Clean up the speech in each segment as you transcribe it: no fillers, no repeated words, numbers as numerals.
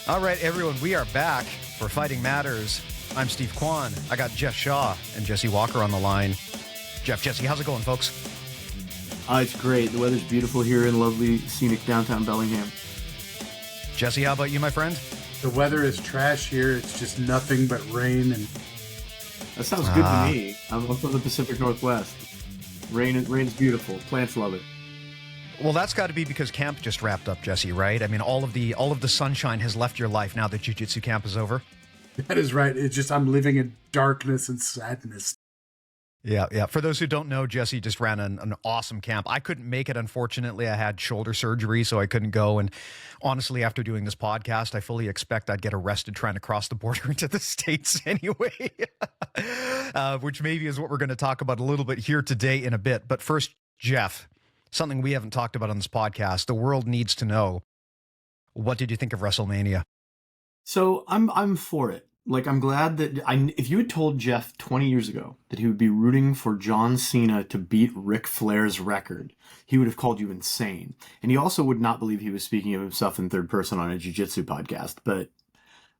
All right, everyone, we are back for Fighting Matters. I'm Steve Kwan. I got Jeff Shaw and Jesse Walker on the line. Jesse, how's it going, folks? It's great. The weather's beautiful here in lovely, scenic downtown Bellingham. Jesse, how about you, my friend? The weather is trash here. It's just nothing but rain. And that sounds good to me. I'm from the Pacific Northwest. Rain is beautiful. Plants love it. Well, that's got to be because camp just wrapped up, Jesse, right? I mean, all of the sunshine has left your life now that Jiu-Jitsu camp is over. That is right. It's just I'm living in darkness and sadness. Yeah. For those who don't know, Jesse just ran an awesome camp. I couldn't make it, unfortunately. I had shoulder surgery, so I couldn't go. And honestly, after doing this podcast, I fully expect I'd get arrested trying to cross the border into the States anyway, which maybe is what we're going to talk about a little bit here today in a bit. But first, Jeff, something we haven't talked about on this podcast. The world needs to know. What did you think of WrestleMania? So I'm for it. Like, I'm glad that if you had told Jeff 20 years ago that he would be rooting for John Cena to beat Ric Flair's record, he would have called you insane. And he also would not believe he was speaking of himself in third person on a jiu-jitsu podcast. But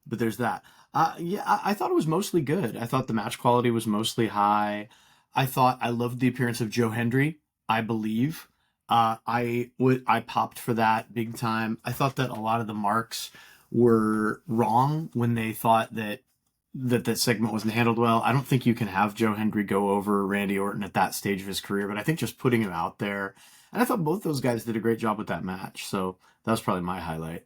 there's that. I thought it was mostly good. I thought the match quality was mostly high. I loved the appearance of Joe Hendry, I believe. I popped for that big time. I thought that a lot of the marks were wrong when they thought that segment wasn't handled well. I don't think you can have Joe Hendry go over Randy Orton at that stage of his career, but I think just putting him out there, and I thought both those guys did a great job with that match. So that was probably my highlight.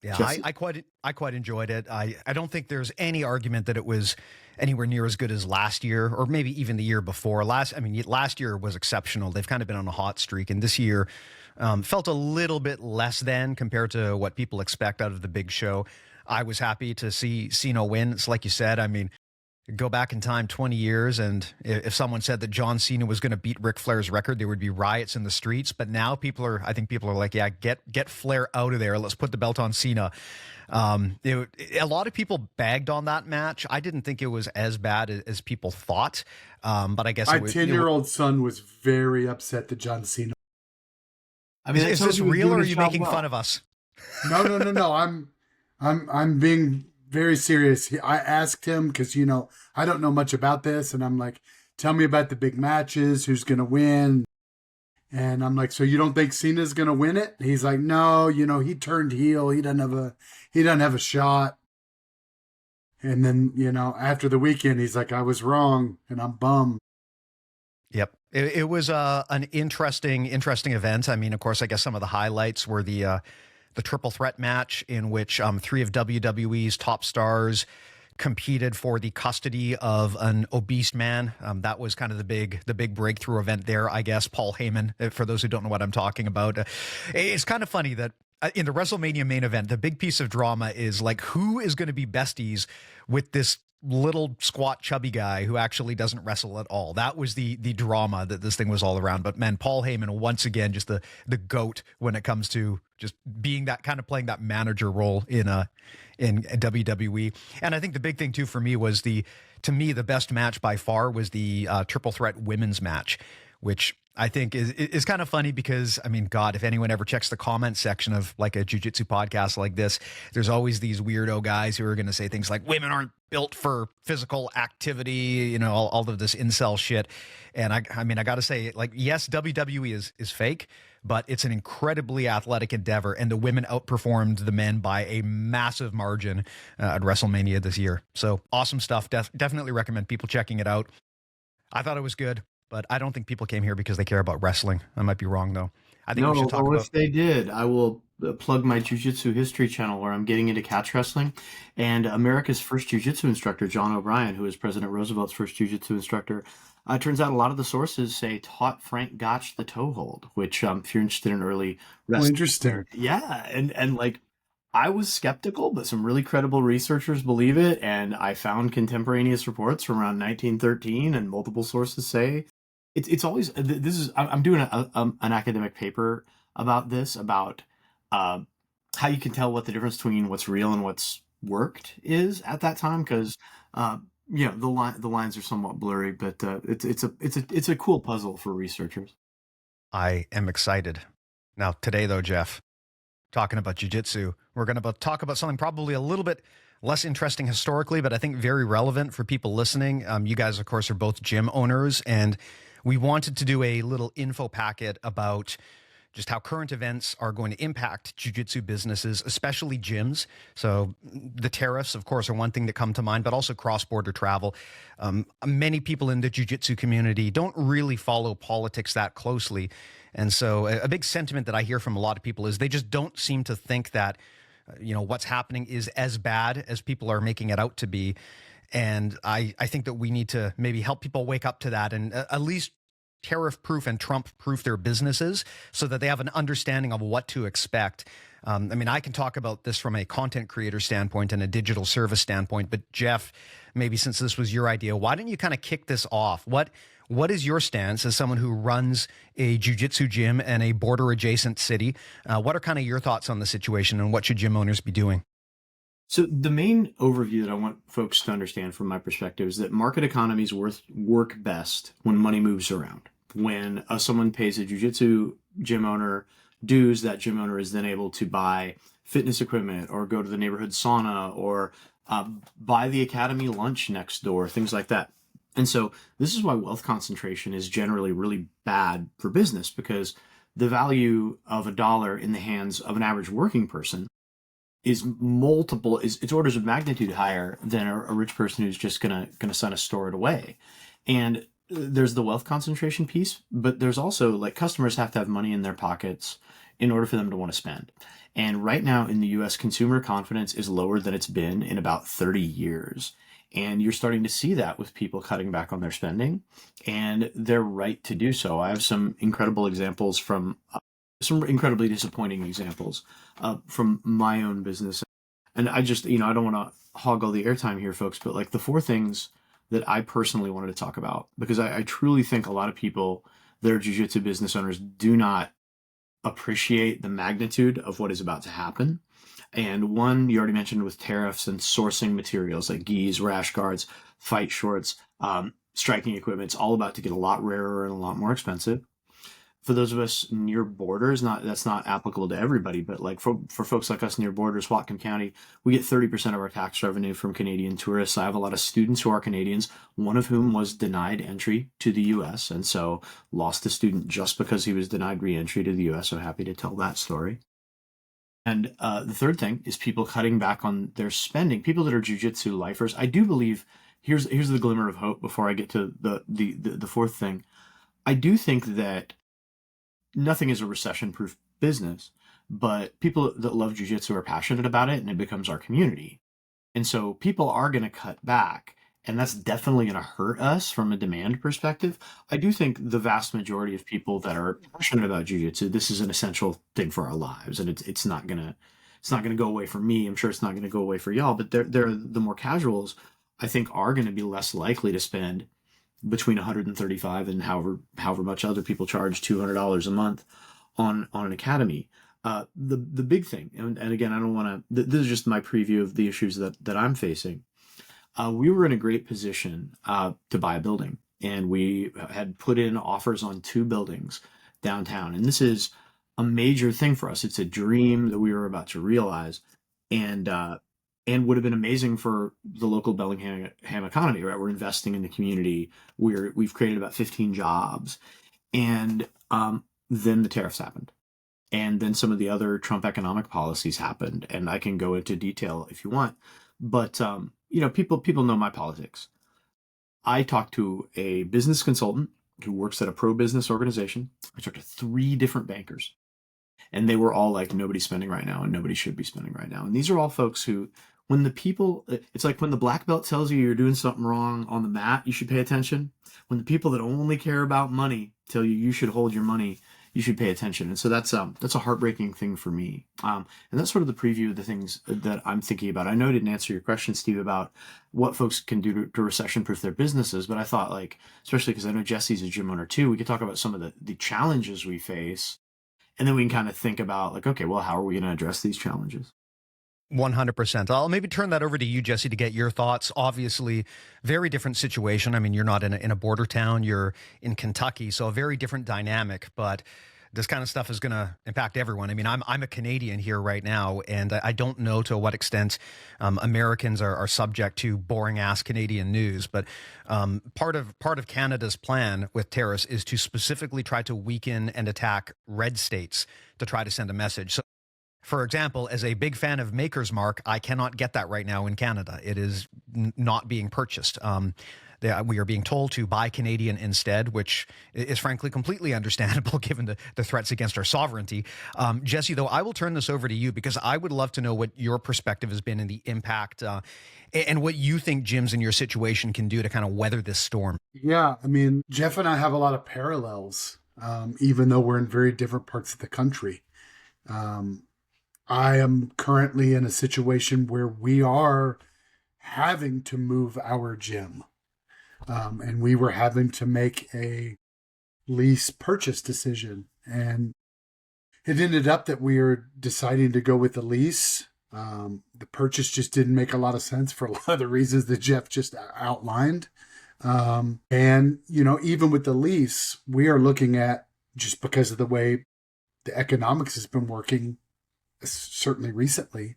Yeah, I quite enjoyed it. I don't think there's any argument that it was anywhere near as good as last year, or maybe even the year before. Last year was exceptional. They've kind of been on a hot streak, and this year felt a little bit less than compared to what people expect out of the big show. I was happy to see Cena win. It's like you said. I mean, go back in time 20 years, and if someone said that John Cena was going to beat Ric Flair's record, there would be riots in the streets. But now I think people are like, yeah, get Flair out of there. Let's put the belt on Cena. A lot of people bagged on that match. I didn't think it was as bad as people thought. But I guess my 10-year-old son was very upset that John Cena. I mean, is this real, or are you making fun of us? No. I'm being very serious. I asked him because, I don't know much about this. And I'm like, tell me about the big matches, who's going to win. And I'm like, so you don't think Cena's going to win it? He's like, no, he turned heel. He doesn't have a shot. And then, after the weekend, he's like, I was wrong and I'm bummed. Yep. It was an interesting event. I mean, of course, I guess some of the highlights were the triple threat match in which three of WWE's top stars competed for the custody of an obese man. That was kind of the big breakthrough event there, I guess. Paul Heyman, for those who don't know what I'm talking about. It's kind of funny that in the WrestleMania main event, the big piece of drama is like, who is going to be besties with this little squat chubby guy who actually doesn't wrestle at all. That was the drama that this thing was all around. But man, Paul Heyman, once again, just the GOAT when it comes to just being that kind of playing that manager role in WWE. And I think the big thing too for me was the best match by far was the triple threat women's match, which I think is kind of funny because, I mean, God, if anyone ever checks the comment section of like a jiu-jitsu podcast like this, there's always these weirdo guys who are going to say things like women aren't built for physical activity, all of this incel shit. And I mean, I got to say, like, yes, WWE is fake, but it's an incredibly athletic endeavor. And the women outperformed the men by a massive margin at WrestleMania this year. So awesome stuff. Definitely recommend people checking it out. I thought it was good. But I don't think people came here because they care about wrestling. I might be wrong, though. I think we should talk about... if they did, I will plug my Jiu-Jitsu History channel where I'm getting into catch wrestling. And America's first Jiu-Jitsu instructor, John O'Brien, who is President Roosevelt's first Jiu-Jitsu instructor, turns out a lot of the sources say taught Frank Gotch the toe hold, which if you're interested in early wrestling... interesting. Yeah, and like... I was skeptical, but some really credible researchers believe it. And I found contemporaneous reports from around 1913, and multiple sources say it's always this is. I'm doing an academic paper about this, about how you can tell what the difference between what's real and what's worked is at that time, because the lines are somewhat blurry, but it's a cool puzzle for researchers. I am excited. Now today, though, Jeff, talking about jiu-jitsu. We're going to talk about something probably a little bit less interesting historically, but I think very relevant for people listening. You guys, of course, are both gym owners, and we wanted to do a little info packet about just how current events are going to impact jiu-jitsu businesses, especially gyms. So the tariffs, of course, are one thing that come to mind, but also cross-border travel. Many people in the jiu-jitsu community don't really follow politics that closely. And so a big sentiment that I hear from a lot of people is they just don't seem to think that, what's happening is as bad as people are making it out to be. And I think that we need to maybe help people wake up to that and at least tariff proof and Trump proof their businesses so that they have an understanding of what to expect. I can talk about this from a content creator standpoint and a digital service standpoint, but Jeff, maybe since this was your idea, why don't you kind of kick this off? What is your stance as someone who runs a jiu-jitsu gym in a border adjacent city? What are kind of your thoughts on the situation and what should gym owners be doing? So the main overview that I want folks to understand from my perspective is that market economies work best when money moves around. When someone pays a jiu-jitsu gym owner dues, that gym owner is then able to buy fitness equipment or go to the neighborhood sauna or buy the academy lunch next door, things like that. And so this is why wealth concentration is generally really bad for business, because the value of a dollar in the hands of an average working person is it's orders of magnitude higher than a rich person who's just gonna sign a store it away. And there's the wealth concentration piece, but there's also like customers have to have money in their pockets in order for them to want to spend. And right now in the US, consumer confidence is lower than it's been in about 30 years. And you're starting to see that with people cutting back on their spending, and they're right to do so. I have some incredible examples from some incredibly disappointing examples from my own business. And I just, I don't want to hog all the airtime here, folks, but like the four things that I personally wanted to talk about, because I truly think a lot of people that are jiu-jitsu business owners do not appreciate the magnitude of what is about to happen. And one you already mentioned with tariffs and sourcing materials like gis, rash guards, fight shorts, striking equipment. It's all about to get a lot rarer and a lot more expensive. For those of us near borders, that's not applicable to everybody, but like for folks like us near borders, Whatcom County, we get 30% of our tax revenue from Canadian tourists. I have a lot of students who are Canadians, one of whom was denied entry to the U.S. and so lost a student just because he was denied re-entry to the U.S. So happy to tell that story. And the third thing is people cutting back on their spending. People that are jiu-jitsu lifers, I do believe. Here's the glimmer of hope before I get to the fourth thing. I do think that nothing is a recession-proof business, but people that love jiu-jitsu are passionate about it, and it becomes our community. And so people are going to cut back, and that's definitely going to hurt us from a demand perspective. I do think the vast majority of people that are passionate about jiu-jitsu, this is an essential thing for our lives, and it's not going to go away for me. I'm sure it's not going to go away for y'all, but they're the more casuals, I think, are going to be less likely to spend between $135 and however much other people charge $200 a month on an academy. The big thing, and again, I don't want to. This is just my preview of the issues that I'm facing. We were in a great position to buy a building, and we had put in offers on 2 buildings downtown, and this is a major thing for us. It's a dream that we were about to realize, and would have been amazing for the local Bellingham economy, right? We're investing in the community. We've created about 15 jobs. And then the tariffs happened. And then some of the other Trump economic policies happened. And I can go into detail if you want. But, people know my politics. I talked to a business consultant who works at a pro-business organization. I talked to 3 different bankers. And they were all like, nobody's spending right now and nobody should be spending right now. And these are all folks who, it's like when the black belt tells you you're doing something wrong on the mat, you should pay attention. When the people that only care about money tell you should hold your money, you should pay attention. And so that's a heartbreaking thing for me. And that's sort of the preview of the things that I'm thinking about. I know I didn't answer your question, Steve, about what folks can do to recession-proof their businesses, but I thought, like, especially because I know Jesse's a gym owner too, we could talk about some of the challenges we face. And then we can kind of think about, like, okay, well, how are we going to address these challenges? 100%. I'll maybe turn that over to you, Jesse, to get your thoughts. Obviously, very different situation. I mean, you're not in a border town. You're in Kentucky, so a very different dynamic. But this kind of stuff is going to impact everyone. I mean, I'm a Canadian here right now, and I don't know to what extent Americans are subject to boring ass Canadian news. But part of Canada's plan with tariffs is to specifically try to weaken and attack red states to try to send a message. So, for example, as a big fan of Maker's Mark, I cannot get that right now in Canada. It is not being purchased. We are being told to buy Canadian instead, which is frankly completely understandable given the threats against our sovereignty. Jesse, though, I will turn this over to you because I would love to know what your perspective has been and the impact and what you think gyms in your situation can do to kind of weather this storm. Yeah, I mean, Jeff and I have a lot of parallels, even though we're in very different parts of the country. I am currently in a situation where we are having to move our gym. And we were having to make a lease purchase decision. And it ended up that we were deciding to go with the lease. The purchase just didn't make a lot of sense for a lot of the reasons that Jeff just outlined. And, you know, even with the lease, we are looking at, just because of the way the economics has been working, certainly recently,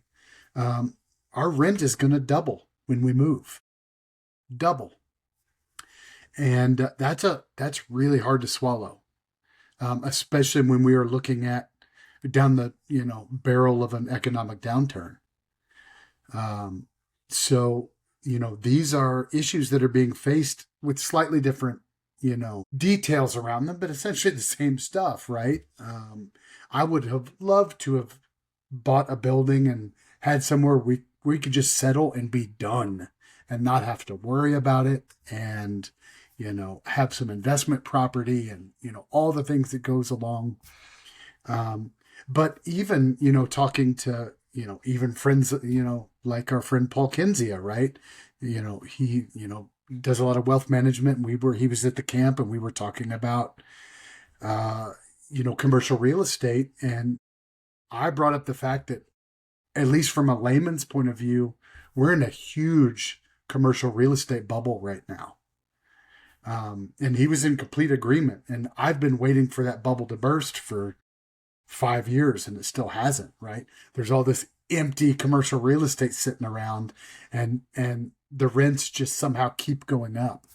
our rent is going to double when we move. Double. And that's really hard to swallow, especially when we are looking at down the barrel of an economic downturn. So these are issues that are being faced with slightly different details around them, but essentially the same stuff, right? I would have loved to have bought a building and had somewhere we could just settle and be done and not have to worry about it, and have some investment property and, all the things that goes along. But even, talking to, even friends, like our friend Paul Kinzia, right? He, does a lot of wealth management, and he was at the camp and we were talking about, commercial real estate. And I brought up the fact that, at least from a layman's point of view, we're in a huge commercial real estate bubble right now. And he was in complete agreement. And I've been waiting for that bubble to burst for 5 years, and it still hasn't, right? There's all this empty commercial real estate sitting around, and the rents just somehow keep going up.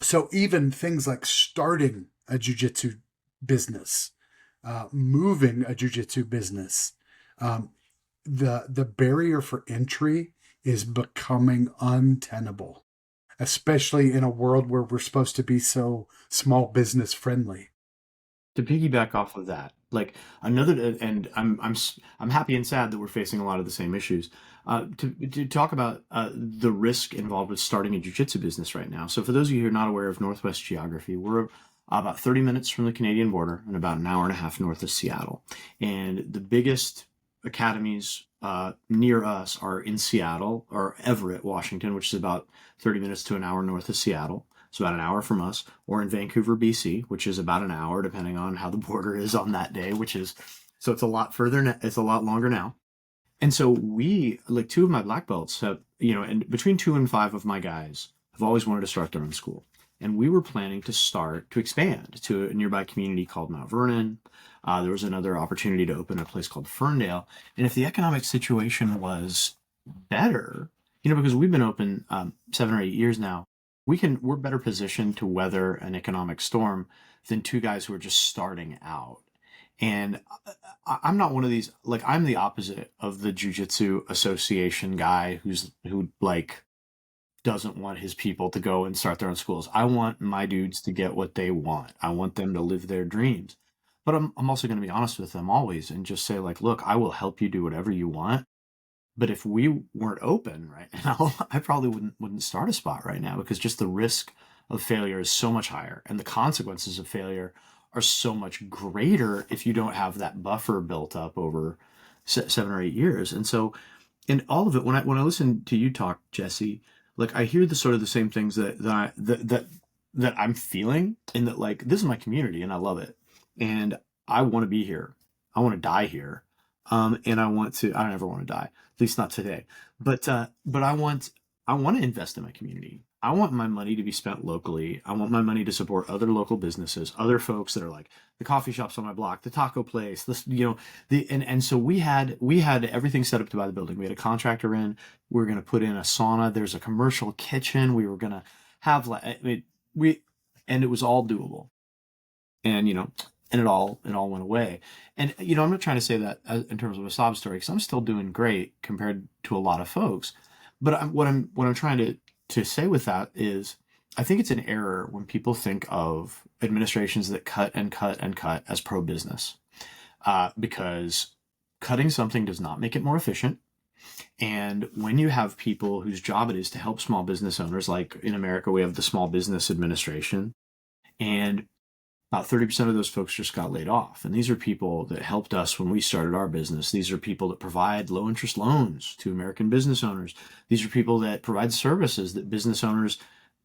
So even things like starting a jiu-jitsu business, moving a jiu-jitsu business, the barrier for entry is becoming untenable, especially in a world where we're supposed to be so small business friendly. To piggyback off of that, like another, and I'm happy and sad that we're facing a lot of the same issues. To talk about the risk involved with starting a jiu-jitsu business right now. So for those of you who are not aware of Northwest geography, we're about 30 minutes from the Canadian border and about an hour and a half north of Seattle. And the biggest academies near us are in Seattle or Everett, Washington, which is about 30 minutes to an hour north of Seattle. It's about an hour from us, or in Vancouver, BC, which is about an hour, depending on how the border is on that day, so it's a lot further, it's a lot longer now. And so we, like 2 of my black belts have, and between 2 and 5 of my guys have always wanted to start their own school. And we were planning to expand to a nearby community called Mount Vernon. There was another opportunity to open a place called Ferndale. And if the economic situation was better, because we've been open 7 or 8 years now, we're better positioned to weather an economic storm than 2 guys who are just starting out. And I'm not one of these, like, I'm the opposite of the Jiu-Jitsu Association guy who doesn't want his people to go and start their own schools. I want my dudes to get what they want. I want them to live their dreams. But I'm also going to be honest with them always and just say, like, look, I will help you do whatever you want. But if we weren't open right now, I probably wouldn't start a spot right now, because just the risk of failure is so much higher, and the consequences of failure are so much greater if you don't have that buffer built up over 7 or 8 years. And so, in all of it, when I listen to you talk, Jesse, like, I hear the sort of the same things that I'm feeling, in that, like, this is my community and I love it, and I want to be here. I want to die here. And I don't ever want to die, at least not today. But I want to invest in my community. I want my money to be spent locally. I want my money to support other local businesses, other folks that are like the coffee shops on my block, the taco place, this, and so we had everything set up to buy the building. We had a contractor in. We were going to put in a sauna. There's a commercial kitchen. We were going to have like and it was all doable. And and it all went away. And I'm not trying to say that in terms of a sob story, because I'm still doing great compared to a lot of folks. But what I'm trying to say with that is, I think it's an error when people think of administrations that cut and cut and cut as pro-business, because cutting something does not make it more efficient. And when you have people whose job it is to help small business owners, like in America, we have the Small Business Administration, and about 30% of those folks just got laid off. And these are people that helped us when we started our business. These are people that provide low interest loans to American business owners. These are people that provide services that business owners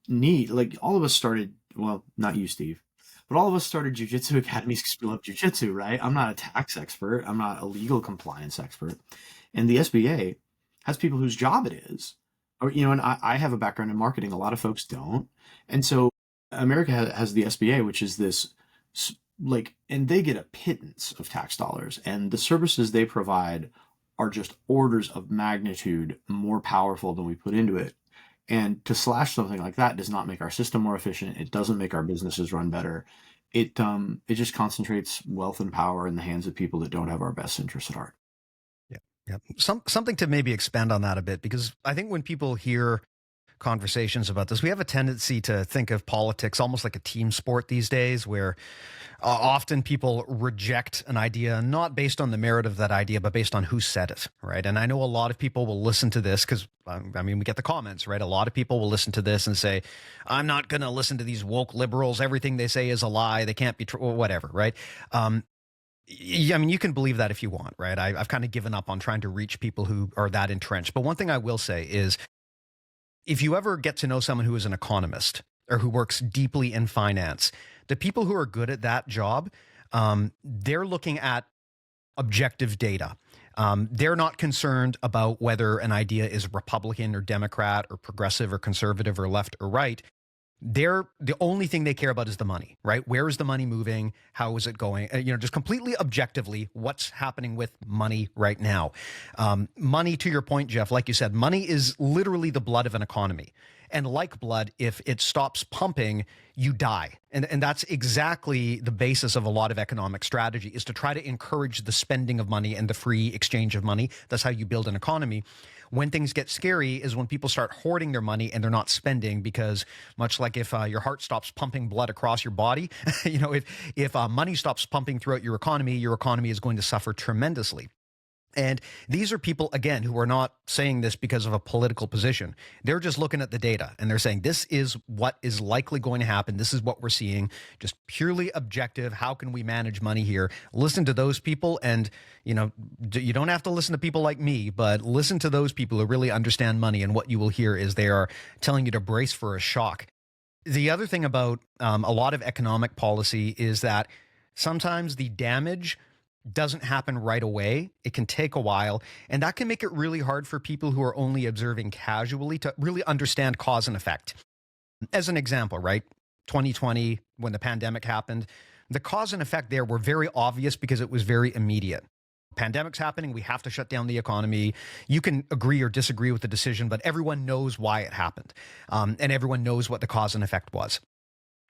need. Like, all of us started, well, not you, Steve, but all of us started Jiu-Jitsu academies because we love Jiu-Jitsu, right? I'm not a tax expert. I'm not a legal compliance expert. And the SBA has people whose job it is, and I have a background in marketing. A lot of folks don't. And so America has the SBA, which is this, and they get a pittance of tax dollars, and the services they provide are just orders of magnitude more powerful than we put into it. And to slash something like that does not make our system more efficient. It doesn't make our businesses run better. It just concentrates wealth and power in the hands of people that don't have our best interests at heart. Yeah. Yeah. Something to maybe expand on that a bit, because I think when people hear conversations about this, we have a tendency to think of politics almost like a team sport these days, where often people reject an idea not based on the merit of that idea, but based on who said it, right? And I know a lot of people will listen to this because, we get the comments, right? A lot of people will listen to this and say, I'm not going to listen to these woke liberals. Everything they say is a lie. They can't be true, or whatever, right? You can believe that if you want, right? I've kind of given up on trying to reach people who are that entrenched. But one thing I will say is, if you ever get to know someone who is an economist or who works deeply in finance, the people who are good at that job, they're looking at objective data. They're not concerned about whether an idea is Republican or Democrat or progressive or conservative or left or right. The only thing they care about is the money, right? Where is the money moving? How is it going? Just completely objectively, what's happening with money right now? Money, to your point, Jeff, like you said, money is literally the blood of an economy. And like blood, if it stops pumping, you die. And that's exactly the basis of a lot of economic strategy, is to try to encourage the spending of money and the free exchange of money. That's how you build an economy. When things get scary is when people start hoarding their money and they're not spending, because much like if your heart stops pumping blood across your body, if money stops pumping throughout your economy is going to suffer tremendously. And these are people, again, who are not saying this because of a political position. They're just looking at the data and they're saying, this is what is likely going to happen. This is what we're seeing. Just purely objective. How can we manage money here? Listen to those people. And, you don't have to listen to people like me, but listen to those people who really understand money. And what you will hear is they are telling you to brace for a shock. The other thing about a lot of economic policy is that sometimes the damage doesn't happen right away. It can take a while, and that can make it really hard for people who are only observing casually to really understand cause and effect. As an example, right? 2020, when the pandemic happened, the cause and effect there were very obvious because it was very immediate. Pandemic's happening, we have to shut down the economy. You can agree or disagree with the decision, but everyone knows why it happened. And everyone knows what the cause and effect was.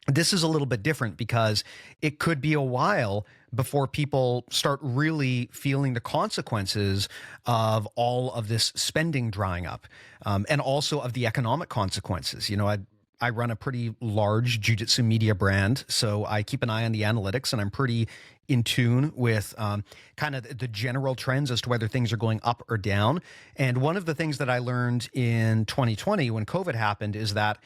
This is a little bit different because it could be a while before people start really feeling the consequences of all of this spending drying up, and also of the economic consequences. I run a pretty large Jiu-Jitsu media brand, so I keep an eye on the analytics, and I'm pretty in tune with kind of the general trends as to whether things are going up or down. And one of the things that I learned in 2020 when COVID happened is that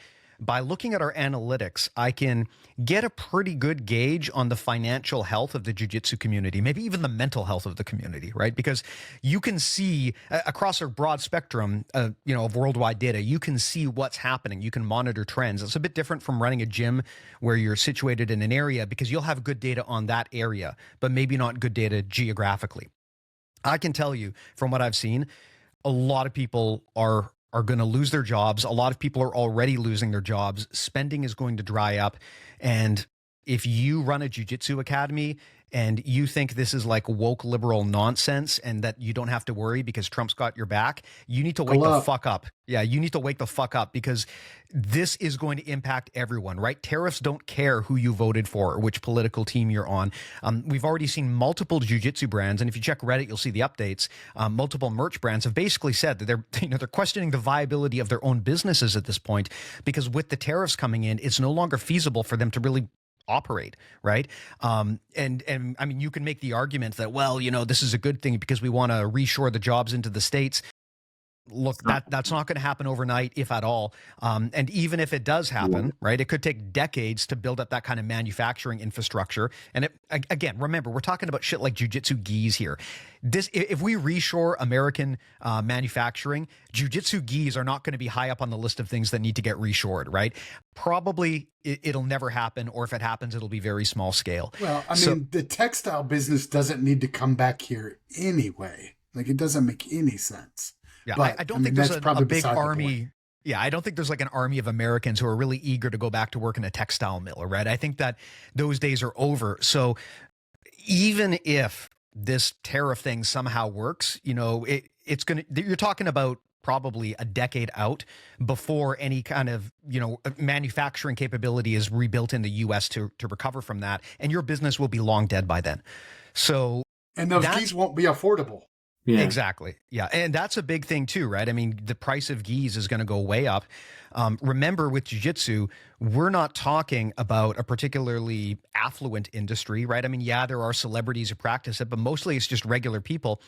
by looking at our analytics, I can get a pretty good gauge on the financial health of the jiu-jitsu community, maybe even the mental health of the community, right? Because you can see across a broad spectrum, of worldwide data, you can see what's happening. You can monitor trends. It's a bit different from running a gym where you're situated in an area, because you'll have good data on that area, but maybe not good data geographically. I can tell you from what I've seen, a lot of people are are going to lose their jobs. A lot of people are already losing their jobs. Spending is going to dry up. And if you run a jiu-jitsu academy and you think this is like woke liberal nonsense and that you don't have to worry because Trump's got your back, you need to wake the fuck up. Yeah, you need to wake the fuck up, because this is going to impact everyone, right? Tariffs don't care who you voted for or which political team you're on. We've already seen multiple jiu-jitsu brands, and if you check Reddit, you'll see the updates. Multiple merch brands have basically said that they're questioning the viability of their own businesses at this point, because with the tariffs coming in, it's no longer feasible for them to really operate, right? And I mean, you can make the argument that, well, this is a good thing because we want to reshore the jobs into the States. Look, that's not going to happen overnight, if at all. And even if it does happen, right, it could take decades to build up that kind of manufacturing infrastructure. And again, remember, we're talking about shit like jiu-jitsu gis here. If we reshore American manufacturing, jiu-jitsu gis are not going to be high up on the list of things that need to get reshored, right? Probably it'll never happen, or if it happens, it'll be very small scale. Well, I mean, the textile business doesn't need to come back here anyway. Like, it doesn't make any sense. Yeah, but, I don't think there's a big army. Yeah, I don't think there's like an army of Americans who are really eager to go back to work in a textile mill, right? I think that those days are over. So even if this tariff thing somehow works, it's going to, you're talking about probably a decade out before any kind of, manufacturing capability is rebuilt in the US to recover from that. And your business will be long dead by then. So, and those gis won't be affordable. Yeah. Exactly. Yeah. And that's a big thing too, right? I mean, the price of gis is going to go way up. Remember, with jiu-jitsu, we're not talking about a particularly affluent industry, right? I mean, yeah, there are celebrities who practice it, but mostly it's just regular people.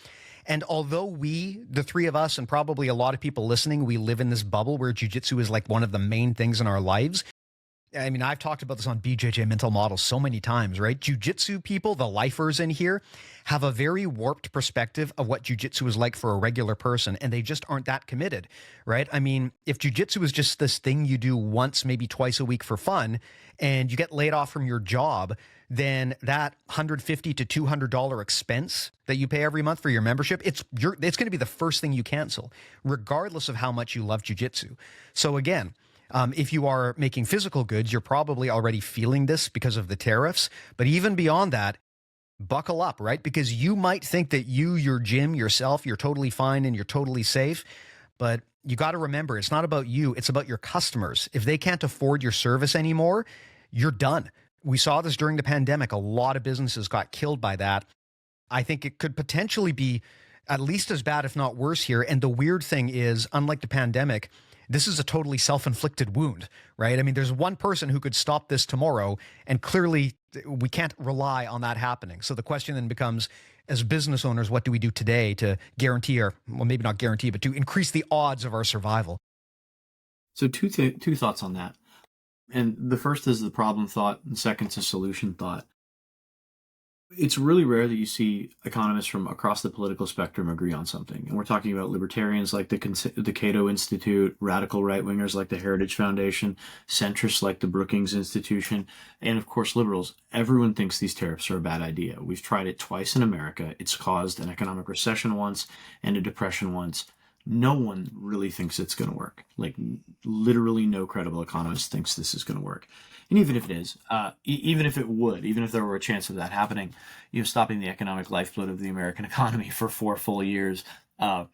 And although the three of us, and probably a lot of people listening, we live in this bubble where jiu-jitsu is like one of the main things in our lives. I mean, I've talked about this on BJJ Mental Model so many times, right? Jiu-jitsu people, the lifers in here, have a very warped perspective of what jiu-jitsu is like for a regular person, and they just aren't that committed, right? I mean, if jiu-jitsu is just this thing you do once, maybe twice a week for fun, and you get laid off from your job, then that $150 to $200 expense that you pay every month for your membership, it's going to be the first thing you cancel, regardless of how much you love jiu-jitsu. So again, if you are making physical goods, you're probably already feeling this because of the tariffs. But even beyond that, buckle up, right? Because you might think that your gym, yourself, you're totally fine and you're totally safe. But you got to remember, it's not about you. It's about your customers. If they can't afford your service anymore, you're done. We saw this during the pandemic. A lot of businesses got killed by that. I think it could potentially be at least as bad, if not worse here. And the weird thing is, unlike the pandemic, this is a totally self-inflicted wound, right? I mean, there's one person who could stop this tomorrow, and clearly we can't rely on that happening. So the question then becomes, as business owners, what do we do today to guarantee well, maybe not guarantee, but to increase the odds of our survival? So two thoughts on that. And the first is the problem thought, and second is a solution thought. It's really rare that you see economists from across the political spectrum agree on something. And we're talking about libertarians like the Cato Institute, radical right-wingers like the Heritage Foundation, centrists like the Brookings Institution, and of course liberals. Everyone thinks these tariffs are a bad idea. We've tried it twice in America. It's caused an economic recession once and a depression once. No one really thinks it's going to work. Like, literally no credible economist thinks this is going to work. And even if it is, even if it would, even if there were a chance of that happening, stopping the economic lifeblood of the American economy for 4 full years, if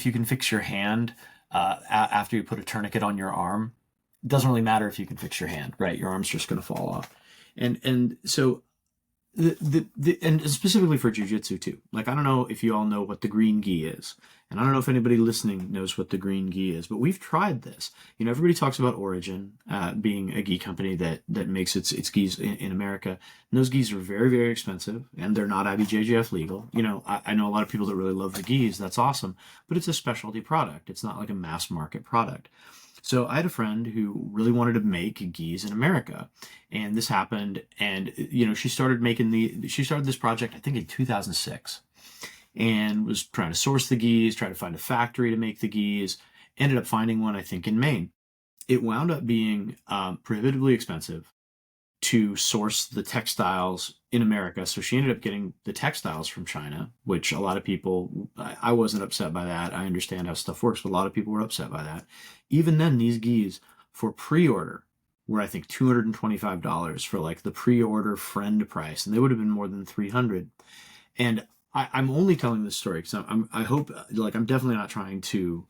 you can fix your hand after you put a tourniquet on your arm, it doesn't really matter if you can fix your hand, right? Your arm's just going to fall off. And so and specifically for jiu-jitsu too. Like, I don't know if you all know what the green gi is, and I don't know if anybody listening knows what the green gi is, but we've tried this. Everybody talks about Origin being a gi company that makes its gis in America. And those gis are very, very expensive, and they're not IBJJF legal. I know a lot of people that really love the gis. That's awesome, but it's a specialty product. It's not like a mass market product. So I had a friend who really wanted to make gis in America, and this happened. And she started this project, I think, in 2006, and was trying to source the gis, trying to find a factory to make the gis. Ended up finding one, I think, in Maine. It wound up being prohibitively expensive to source the textiles in America. So she ended up getting the textiles from China, which a lot of people, I wasn't upset by that. I understand how stuff works, but a lot of people were upset by that. Even then, these gis for pre-order were, I think, $225 for like the pre-order friend price, and they would have been more than $300. And I'm only telling this story because I hope, like, I'm definitely not trying to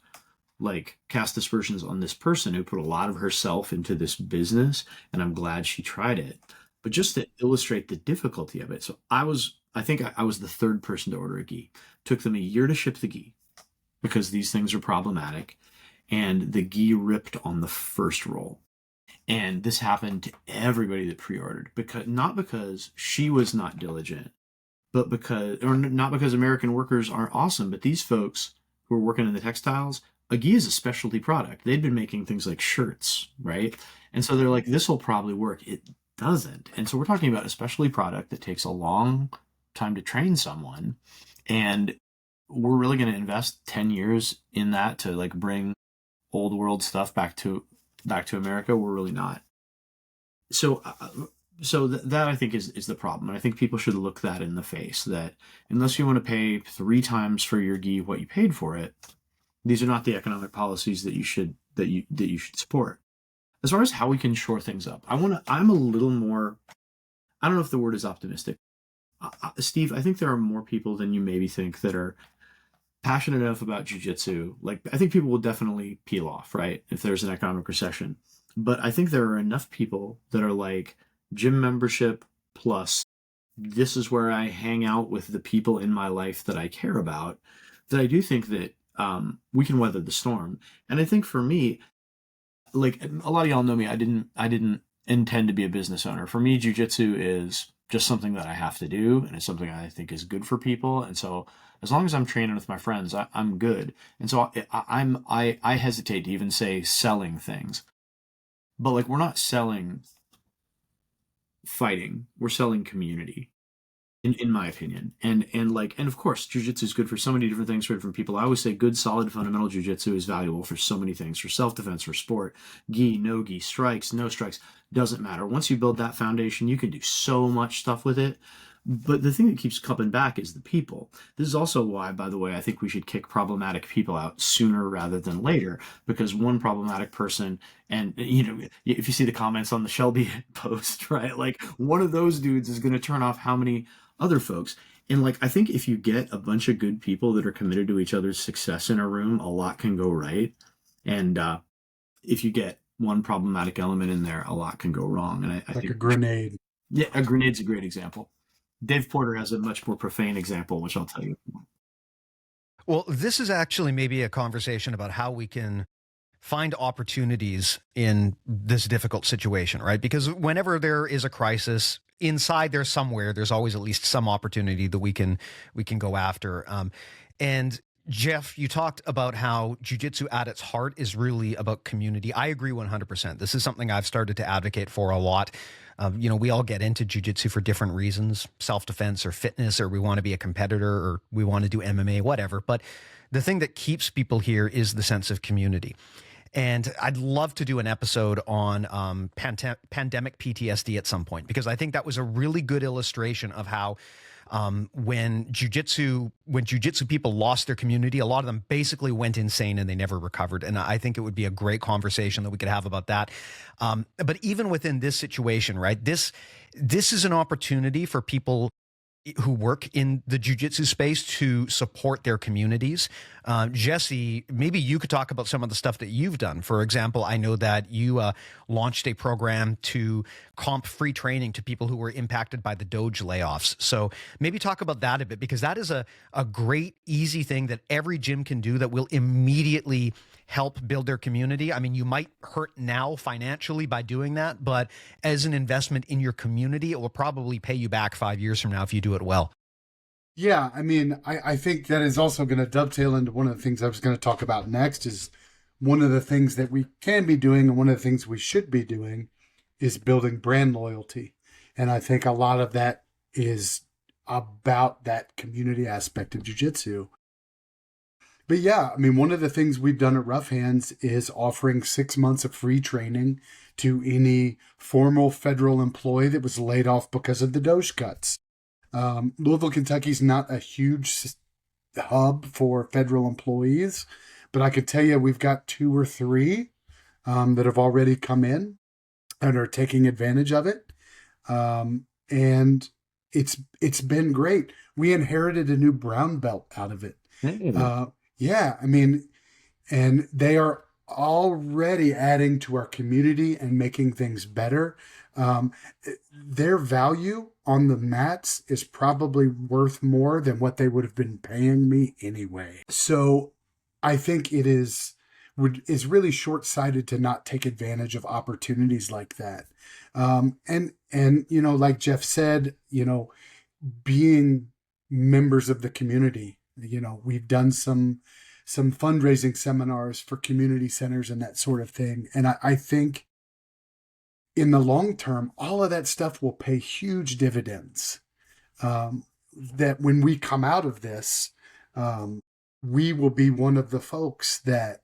like cast aspersions on this person who put a lot of herself into this business, and I'm glad she tried it. But just to illustrate the difficulty of it, so I think I was the third person to order a gi. Took them a year to ship the gi because these things are problematic, and the gi ripped on the first roll. And this happened to everybody that pre-ordered, because not because she was not diligent, but because, or not because American workers aren't awesome, but these folks who are working in the textiles, a gi is a specialty product. They'd been making things like shirts, right? And so they're like, this will probably work. It doesn't. And so we're talking about a specialty product that takes a long time to train someone. And we're really going to invest 10 years in that to like bring old world stuff back to America. We're really not. So that I think is the problem. And I think people should look that in the face, that unless you want to pay 3 times for your gi what you paid for it, these are not the economic policies that you should support. As far as how we can shore things up, I'm a little more, I don't know if the word is optimistic. Steve, I think there are more people than you maybe think that are passionate enough about jiu-jitsu. Like, I think people will definitely peel off, right, if there's an economic recession. But I think there are enough people that are like, gym membership plus this is where I hang out with the people in my life that I care about, that I do think that we can weather the storm. And I think for me, like a lot of y'all know me, I didn't intend to be a business owner. For me, jiu-jitsu is just something that I have to do, and it's something I think is good for people. And so as long as I'm training with my friends, I'm good. And so I hesitate to even say selling things, but like, we're not selling fighting, we're selling community. In my opinion. And of course, jiu-jitsu is good for so many different things for different people. I always say good, solid, fundamental jiu-jitsu is valuable for so many things, for self-defense, for sport, gi, no gi, strikes, no strikes, doesn't matter. Once you build that foundation, you can do so much stuff with it. But the thing that keeps coming back is the people. This is also why, by the way, I think we should kick problematic people out sooner rather than later, because one problematic person, and if you see the comments on the Shelby post, right, like one of those dudes is going to turn off how many other folks. And like, I think if you get a bunch of good people that are committed to each other's success in a room, a lot can go right. And if you get one problematic element in there, a lot can go wrong. And I think a grenade. Yeah, a grenade's a great example. Dave Porter has a much more profane example, which I'll tell you. Well, this is actually maybe a conversation about how we can find opportunities in this difficult situation, right? Because whenever there is a crisis, inside there somewhere, there's always at least some opportunity that we can go after. And Jeff, you talked about how jiu-jitsu at its heart is really about community. I agree 100%. This is something I've started to advocate for a lot. We all get into jiu-jitsu for different reasons, self-defense or fitness, or we want to be a competitor, or we want to do MMA, whatever. But the thing that keeps people here is the sense of community. And I'd love to do an episode on pandemic PTSD at some point, because I think that was a really good illustration of how when jiu-jitsu people lost their community, a lot of them basically went insane and they never recovered. And I think it would be a great conversation that we could have about that. But even within this situation, right, this is an opportunity for people who work in the jiu-jitsu space to support their communities. Jesse, maybe you could talk about some of the stuff that you've done. For example, I know that you launched a program to comp free training to people who were impacted by the Doge layoffs. So maybe talk about that a bit, because that is a great, easy thing that every gym can do that will immediately help build their community. I mean, you might hurt now financially by doing that, but as an investment in your community, it will probably pay you back 5 years from now if you do it well. Yeah, I mean, I think that is also going to dovetail into one of the things I was going to talk about next. Is one of the things that we can be doing, and one of the things we should be doing, is building brand loyalty. And I think a lot of that is about that community aspect of jiu-jitsu. But yeah, I mean, one of the things we've done at Rough Hands is offering 6 months of free training to any formal federal employee that was laid off because of the Doge cuts. Louisville, Kentucky's not a huge hub for federal employees, but I can tell you we've got 2 or 3 that have already come in and are taking advantage of it. And it's been great. We inherited a new brown belt out of it. Yeah, I mean, and they are already adding to our community and making things better. Um, their value on the mats is probably worth more than what they would have been paying me anyway. So I think is really short-sighted to not take advantage of opportunities like that. And like Jeff said, being members of the community, we've done some fundraising seminars for community centers and that sort of thing. And I think in the long term, all of that stuff will pay huge dividends. That when we come out of this, we will be one of the folks that,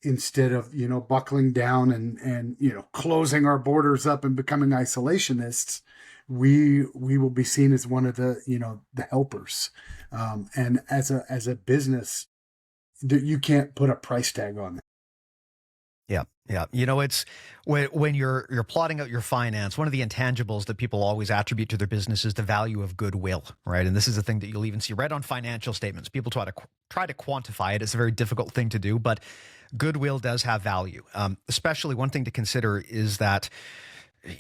instead of buckling down and closing our borders up and becoming isolationists, we will be seen as one of the the helpers. And as a business, that you can't put a price tag on that. Yeah. Yeah. It's when you're plotting out your finance, one of the intangibles that people always attribute to their business is the value of goodwill, right? And this is a thing that you'll even see right on financial statements. People try to quantify it. It's a very difficult thing to do, but goodwill does have value. Especially one thing to consider is that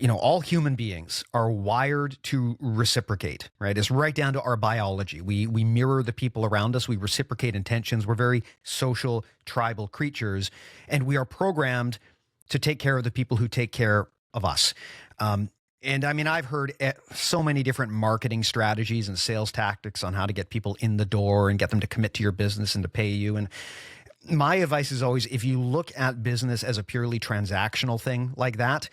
all human beings are wired to reciprocate, right? It's right down to our biology. We mirror the people around us. We reciprocate intentions. We're very social, tribal creatures, and we are programmed to take care of the people who take care of us. And I mean, I've heard so many different marketing strategies and sales tactics on how to get people in the door and get them to commit to your business and to pay you. And my advice is always, if you look at business as a purely transactional thing like that,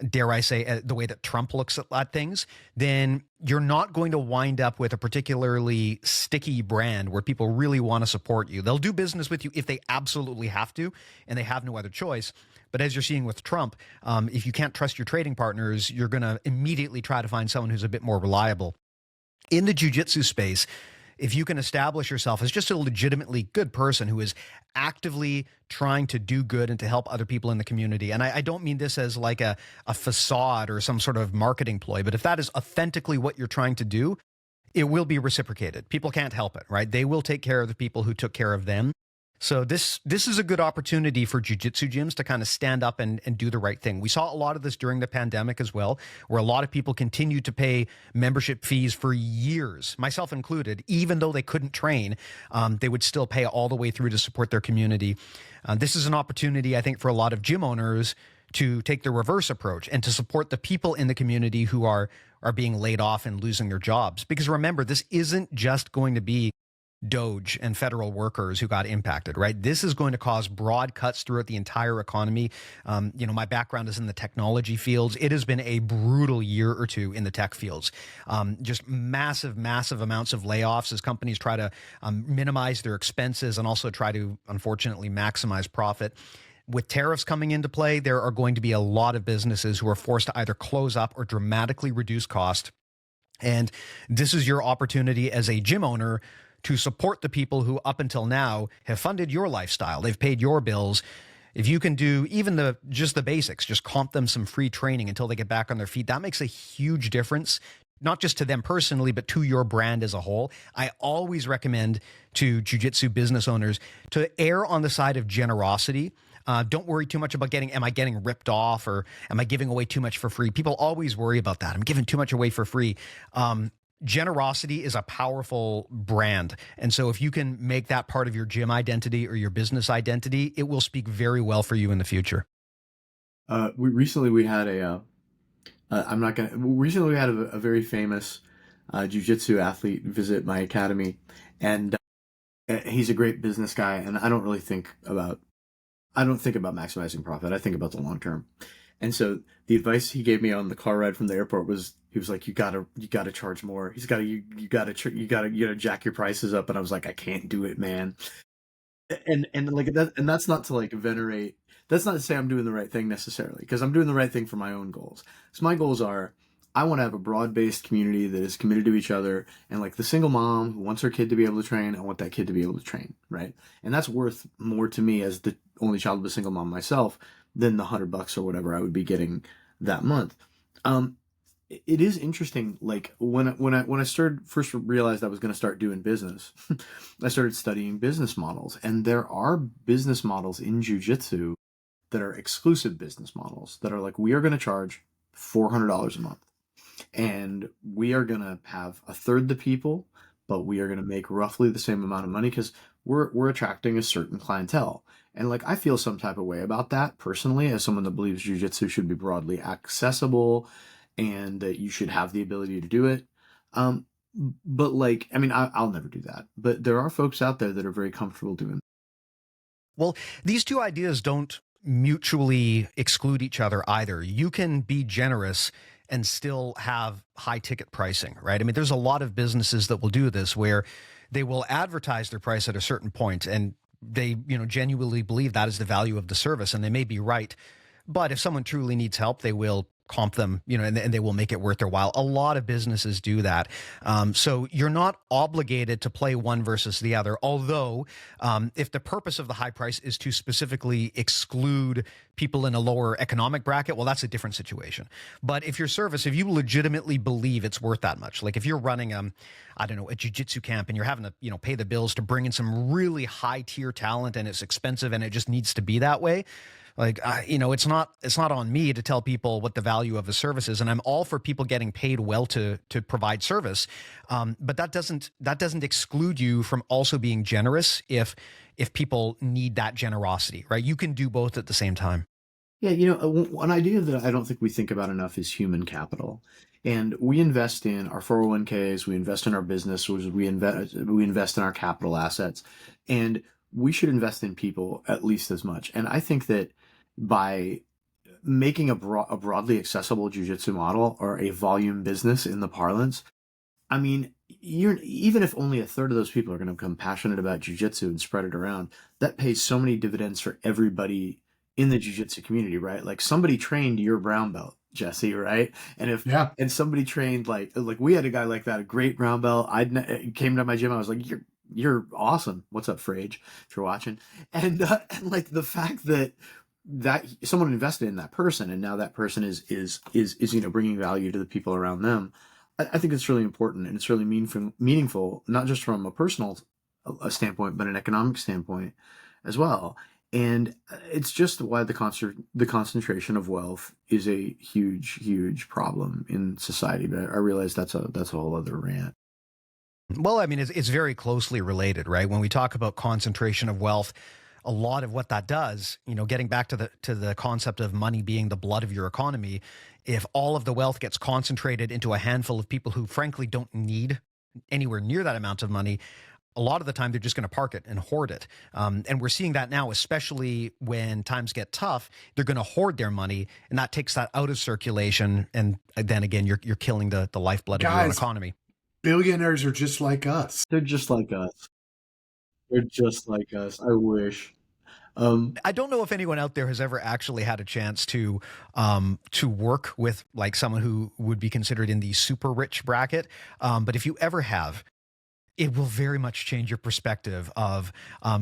dare I say, the way that Trump looks at things, then you're not going to wind up with a particularly sticky brand where people really want to support you. They'll do business with you if they absolutely have to, and they have no other choice. But as you're seeing with Trump, if you can't trust your trading partners, you're going to immediately try to find someone who's a bit more reliable. In the jiu-jitsu space, if you can establish yourself as just a legitimately good person who is actively trying to do good and to help other people in the community, and I don't mean this as like a facade or some sort of marketing ploy, but if that is authentically what you're trying to do, it will be reciprocated. People can't help it, right? They will take care of the people who took care of them. So this is a good opportunity for jiu-jitsu gyms to kind of stand up and do the right thing. We saw a lot of this during the pandemic as well, where a lot of people continued to pay membership fees for years, myself included. Even though they couldn't train, they would still pay all the way through to support their community. This is an opportunity, I think, for a lot of gym owners to take the reverse approach and to support the people in the community who are being laid off and losing their jobs. Because remember, this isn't just going to be Doge and federal workers who got impacted, right? This is going to cause broad cuts throughout the entire economy. My background is in the technology fields. It has been a brutal year or two in the tech fields. Just massive amounts of layoffs as companies try to minimize their expenses and also try to, unfortunately, maximize profit. With tariffs coming into play, there are going to be a lot of businesses who are forced to either close up or dramatically reduce cost. And this is your opportunity as a gym owner to support the people who up until now have funded your lifestyle. They've paid your bills. If you can do even just the basics, just comp them some free training until they get back on their feet, that makes a huge difference, not just to them personally, but to your brand as a whole. I always recommend to jiu-jitsu business owners to err on the side of generosity. Don't worry too much about am I getting ripped off or am I giving away too much for free? People always worry about that. I'm giving too much away for free. Generosity is a powerful brand. And so if you can make that part of your gym identity or your business identity, it will speak very well for you in the future. We had a very famous jiu-jitsu athlete visit my academy, and he's a great business guy. And I don't think about maximizing profit. I think about the long term. And so the advice he gave me on the car ride from the airport was, he was like, you gotta charge more. You gotta jack your prices up. And I was like, I can't do it, man. and like that, and that's not to like venerate. That's not to say I'm doing the right thing necessarily, because I'm doing the right thing for my own goals. So my goals are, I want to have a broad-based community that is committed to each other, and like the single mom who wants her kid to be able to train, I want that kid to be able to train, right? And that's worth more to me as the only child of a single mom myself than the $100 or whatever I would be getting that month. Um, it is interesting. Like when I started first realized I was going to start doing business, I started studying business models, and there are business models in jiu-jitsu that are exclusive business models that are like, we are going to charge $400 a month, and we are going to have a third the people, but we are going to make roughly the same amount of money because we're attracting a certain clientele. And like, I feel some type of way about that personally, as someone that believes jiu-jitsu should be broadly accessible and that you should have the ability to do it. But like, I mean, I'll never do that, but there are folks out there that are very comfortable doing. Well, these two ideas don't mutually exclude each other either. You can be generous and still have high ticket pricing, right? I mean, there's a lot of businesses that will do this where they will advertise their price at a certain point, and they, genuinely believe that is the value of the service, and they may be right. But if someone truly needs help, they will comp them, and they will make it worth their while. A lot of businesses do that. So you're not obligated to play one versus the other. Although, if the purpose of the high price is to specifically exclude people in a lower economic bracket, well, that's a different situation. But if your service, if you legitimately believe it's worth that much, like if you're running, I don't know, a jiu-jitsu camp and you're having to, pay the bills to bring in some really high tier talent, and it's expensive and it just needs to be that way. Like, it's not on me to tell people what the value of a service is, and I'm all for people getting paid well to provide service. But that doesn't exclude you from also being generous if people need that generosity, right? You can do both at the same time. Yeah, an idea that I don't think we think about enough is human capital. And we invest in our 401ks, we invest in our business, we invest in our capital assets, and we should invest in people at least as much. And I think that by making a broadly accessible jiu-jitsu model, or a volume business in the parlance, I mean, even if only a third of those people are going to become passionate about jiu-jitsu and spread it around, that pays so many dividends for everybody in the jiu-jitsu community, right? Like, somebody trained your brown belt, Jesse, right? And and somebody trained like we had a guy like that, a great brown belt. Came to my gym, I was like, you're awesome. What's up, Frage, if you're watching? And like the fact that someone invested in that person, and now that person is bringing value to the people around them. I think it's really important, and it's really meaningful, not just from a personal standpoint, but an economic standpoint as well. And it's just why the concentration of wealth is a huge problem in society. But I realize that's a whole other rant. Well, I mean, it's very closely related, right? When we talk about concentration of wealth, a lot of what that does, getting back to the concept of money being the blood of your economy, if all of the wealth gets concentrated into a handful of people who frankly don't need anywhere near that amount of money, a lot of the time they're just going to park it and hoard it. And we're seeing that now, especially when times get tough, they're going to hoard their money, and that takes that out of circulation. And then again, you're killing the lifeblood of your own economy. Billionaires are just like us. They're just like us. They're just like us. I wish. I don't know if anyone out there has ever actually had a chance to work with like someone who would be considered in the super rich bracket. But if you ever have, it will very much change your perspective of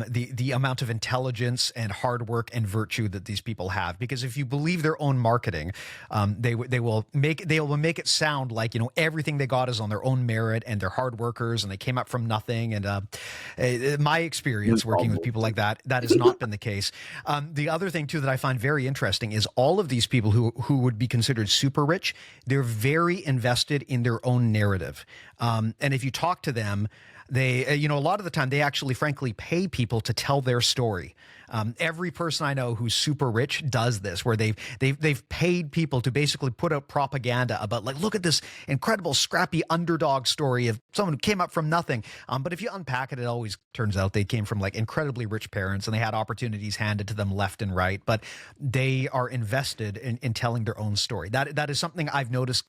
the amount of intelligence and hard work and virtue that these people have. Because if you believe their own marketing, they will make it sound like everything they got is on their own merit, and they're hard workers and they came up from nothing. And my experience working with people like that has not been the case. The other thing too that I find very interesting is all of these people who would be considered super rich, they're very invested in their own narrative. And if you talk to them, they, a lot of the time they actually frankly pay people to tell their story. Every person I know who's super rich does this, where they've paid people to basically put out propaganda about, like, look at this incredible scrappy underdog story of someone who came up from nothing. But if you unpack it, it always turns out they came from like incredibly rich parents and they had opportunities handed to them left and right, but they are invested in telling their own story. That is something I've noticed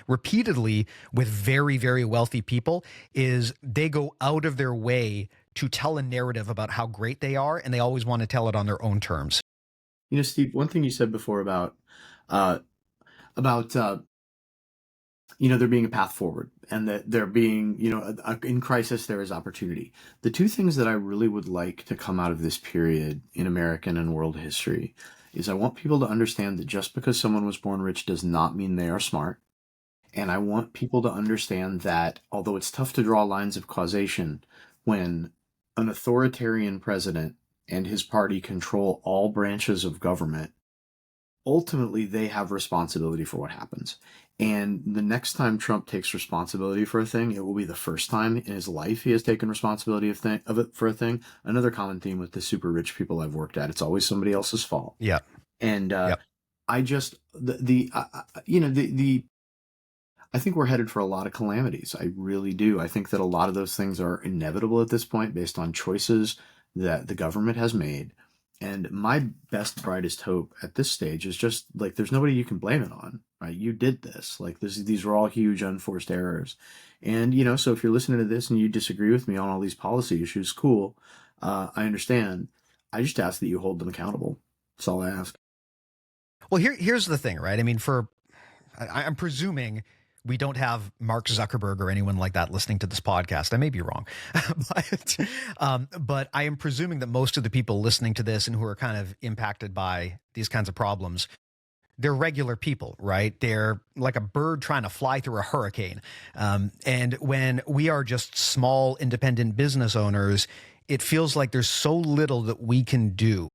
repeatedly with very, very wealthy people, is they go out of their way to tell a narrative about how great they are, and they always want to tell it on their own terms. You know, Steve, one thing you said before uh, about there being a path forward, and that there being, in crisis there is opportunity. The two things that I really would like to come out of this period in American and world history is I want people to understand that just because someone was born rich does not mean they are smart. And I want people to understand that although it's tough to draw lines of causation, when an authoritarian president and his party control all branches of government, ultimately they have responsibility for what happens. And the next time Trump takes responsibility for a thing, it will be the first time in his life he has taken responsibility of it for a thing. Another common theme with the super rich people I've worked at, it's always somebody else's fault. Yeah. And Yep. I just, I think we're headed for a lot of calamities. I really do. I think that a lot of those things are inevitable at this point based on choices that the government has made. And my best, brightest hope at this stage is just like, there's nobody you can blame it on, right? You did this. Like these are all huge unforced errors. And, so if you're listening to this and you disagree with me on all these policy issues, cool. I understand. I just ask that you hold them accountable. That's all I ask. Well, here's the thing, right? I mean, I'm presuming we don't have Mark Zuckerberg or anyone like that listening to this podcast. I may be wrong, but I am presuming that most of the people listening to this and who are kind of impacted by these kinds of problems, they're regular people, right? They're like a bird trying to fly through a hurricane. And when we are just small independent business owners, it feels like there's so little that we can do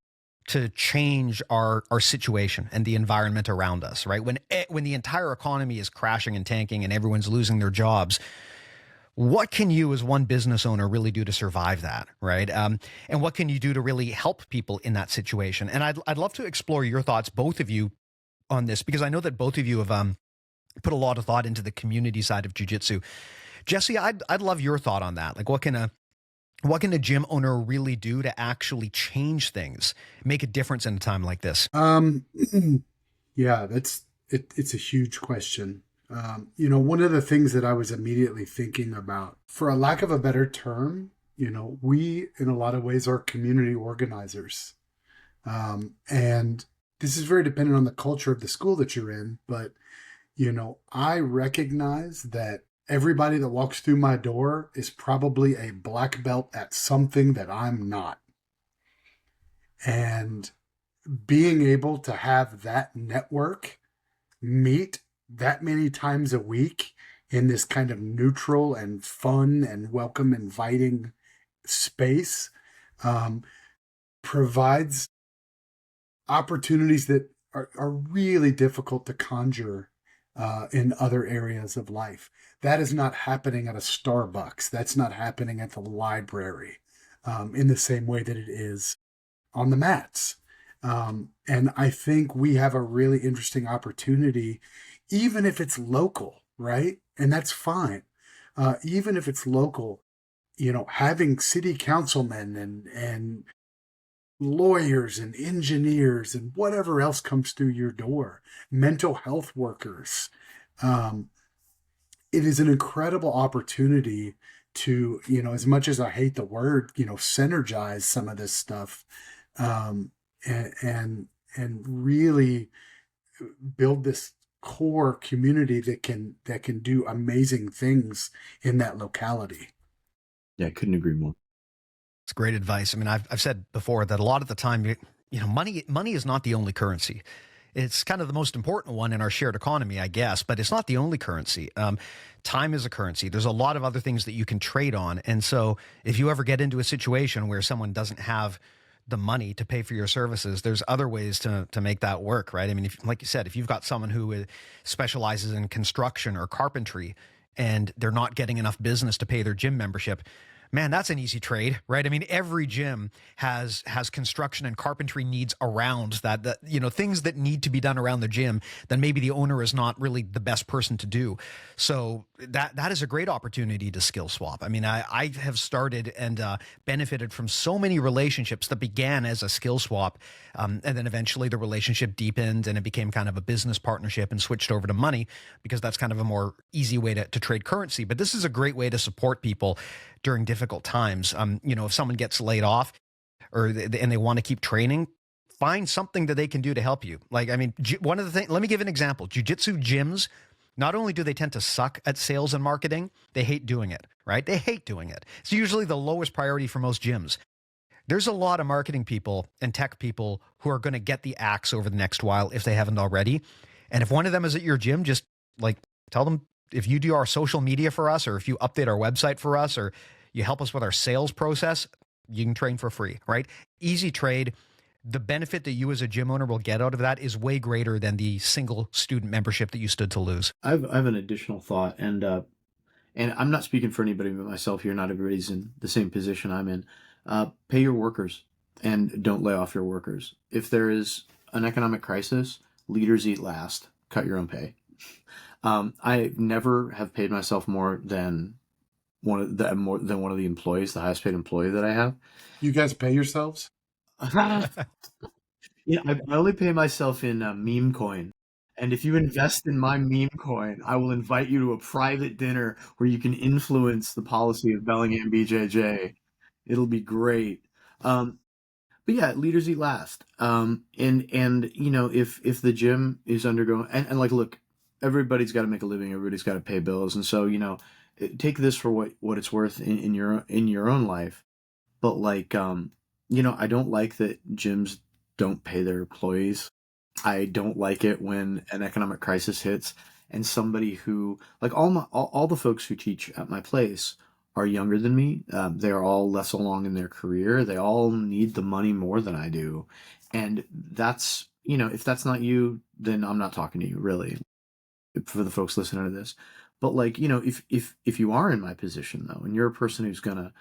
to change our situation and the environment around us, right? When the entire economy is crashing and tanking and everyone's losing their jobs, what can you as one business owner really do to survive that, right? And what can you do to really help people in that situation? And I'd love to explore your thoughts, both of you, on this, because I know that both of you have put a lot of thought into the community side of jiu-jitsu. Jesse, I'd love your thought on that. Like, what can a gym owner really do to actually change things, make a difference in a time like this? Yeah, it's a huge question. One of the things that I was immediately thinking about, for a lack of a better term, we in a lot of ways are community organizers. And this is very dependent on the culture of the school that you're in, but I recognize that everybody that walks through my door is probably a black belt at something that I'm not. And being able to have that network meet that many times a week in this kind of neutral and fun and welcome, inviting space provides opportunities that are really difficult to conjure in other areas of life. That is not happening at a Starbucks. That's not happening at the library in the same way that it is on the mats. And I think we have a really interesting opportunity, even if it's local, right? And that's fine. Even if it's local, having city councilmen and lawyers and engineers and whatever else comes through your door, mental health workers. It is an incredible opportunity to, as much as I hate the word, synergize some of this stuff, and really build this core community that can do amazing things in that locality. Yeah, I couldn't agree more. It's great advice. I mean, I've said before that a lot of the time, money is not the only currency. It's kind of the most important one in our shared economy, I guess, but it's not the only currency. Time is a currency. There's a lot of other things that you can trade on. And so if you ever get into a situation where someone doesn't have the money to pay for your services, there's other ways to make that work, right? I mean, like you said, if you've got someone who specializes in construction or carpentry and they're not getting enough business to pay their gym membership, man, that's an easy trade, right? I mean, every gym has construction and carpentry needs around that, things that need to be done around the gym, then maybe the owner is not really the best person to do. So that is a great opportunity to skill swap. I mean, I have started and benefited from so many relationships that began as a skill swap. And then eventually the relationship deepened and it became kind of a business partnership and switched over to money because that's kind of a more easy way to trade currency. But this is a great way to support people during difficult times. If someone gets laid off and they want to keep training, find something that they can do to help you. Like, I mean, one of the things, let me give an example. Jiu-Jitsu gyms, not only do they tend to suck at sales and marketing, they hate doing it, right? They hate doing it. It's usually the lowest priority for most gyms. There's a lot of marketing people and tech people who are going to get the axe over the next while if they haven't already. And if one of them is at your gym, just like tell them, if you do our social media for us, or if you update our website for us, or you help us with our sales process, you can train for free, right? Easy trade. The benefit that you as a gym owner will get out of that is way greater than the single student membership that you stood to lose. I have an additional thought, and I'm not speaking for anybody but myself here. Not everybody's in the same position I'm in. Pay your workers and don't lay off your workers. If there is an economic crisis, leaders eat last. Cut your own pay. I never have paid myself more than one of the employees, the highest paid employee that I have. You guys pay yourselves? Yeah, I only pay myself in meme coin. And if you invest in my meme coin, I will invite you to a private dinner where you can influence the policy of Bellingham BJJ. It'll be great. But yeah, leaders eat last. And if the gym is undergoing, and like, look, everybody's got to make a living. Everybody's got to pay bills. And so, take this for what it's worth in your own life. But like, I don't like that gyms don't pay their employees. I don't like it when an economic crisis hits and somebody who, like, all the folks who teach at my place are younger than me. They are all less along in their career. They all need the money more than I do. And that's, if that's not you, then I'm not talking to you, really, for the folks listening to this. But like, if you are in my position though, and you're a person who's going to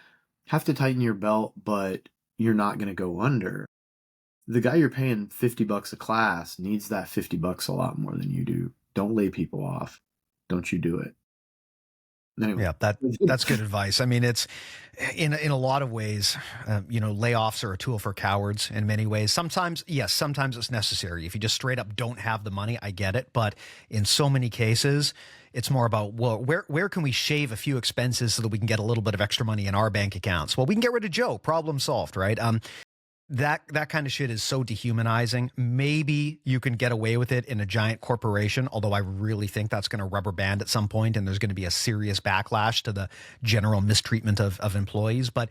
have to tighten your belt, but you're not going to go under, the guy you're paying $50 a class needs that $50 a lot more than you do. Don't lay people off. Don't you do it. Anyway. Yeah, that's good advice. I mean, it's in a lot of ways, layoffs are a tool for cowards in many ways. Sometimes it's necessary. If you just straight up don't have the money, I get it. But in so many cases, it's more about, well, where can we shave a few expenses so that we can get a little bit of extra money in our bank accounts? Well, we can get rid of Joe. Problem solved, right? That kind of shit is so dehumanizing. Maybe you can get away with it in a giant corporation, although I really think that's going to rubber band at some point, and there's going to be a serious backlash to the general mistreatment of employees. But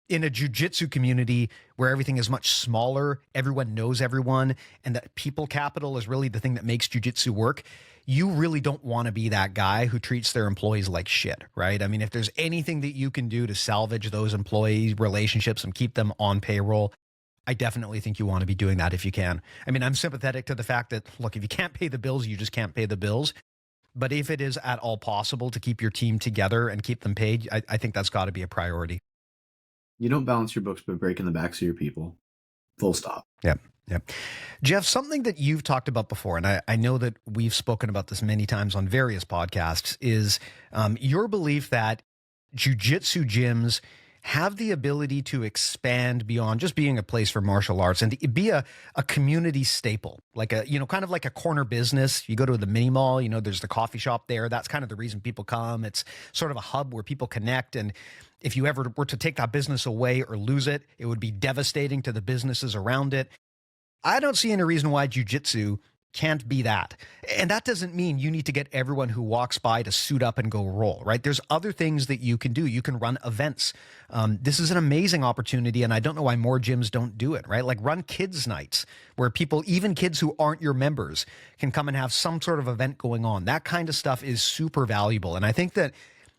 in a jiu-jitsu community where everything is much smaller, everyone knows everyone, and that people capital is really the thing that makes jiu-jitsu work, you really don't want to be that guy who treats their employees like shit, right? I mean, if there's anything that you can do to salvage those employee relationships and keep them on payroll, I definitely think you want to be doing that if you can. I mean, I'm sympathetic to the fact that, look, if you can't pay the bills, you just can't pay the bills. But if it is at all possible to keep your team together and keep them paid, I think that's got to be a priority. You don't balance your books by breaking the backs of your people. Full stop. Yep. Jeff, something that you've talked about before, and I know that we've spoken about this many times on various podcasts, is your belief that jiu-jitsu gyms have the ability to expand beyond just being a place for martial arts and to be a community staple, like kind of like a corner business. You go to the mini mall, there's the coffee shop there. That's kind of the reason people come. It's sort of a hub where people connect. And if you ever were to take that business away or lose it, it would be devastating to the businesses around it. I don't see any reason why jiu-jitsu can't be that. And that doesn't mean you need to get everyone who walks by to suit up and go roll, right? There's other things that you can do. You can run events. This is an amazing opportunity, and I don't know why more gyms don't do it, right? Like run kids' nights where people, even kids who aren't your members, can come and have some sort of event going on. That kind of stuff is super valuable. And I think that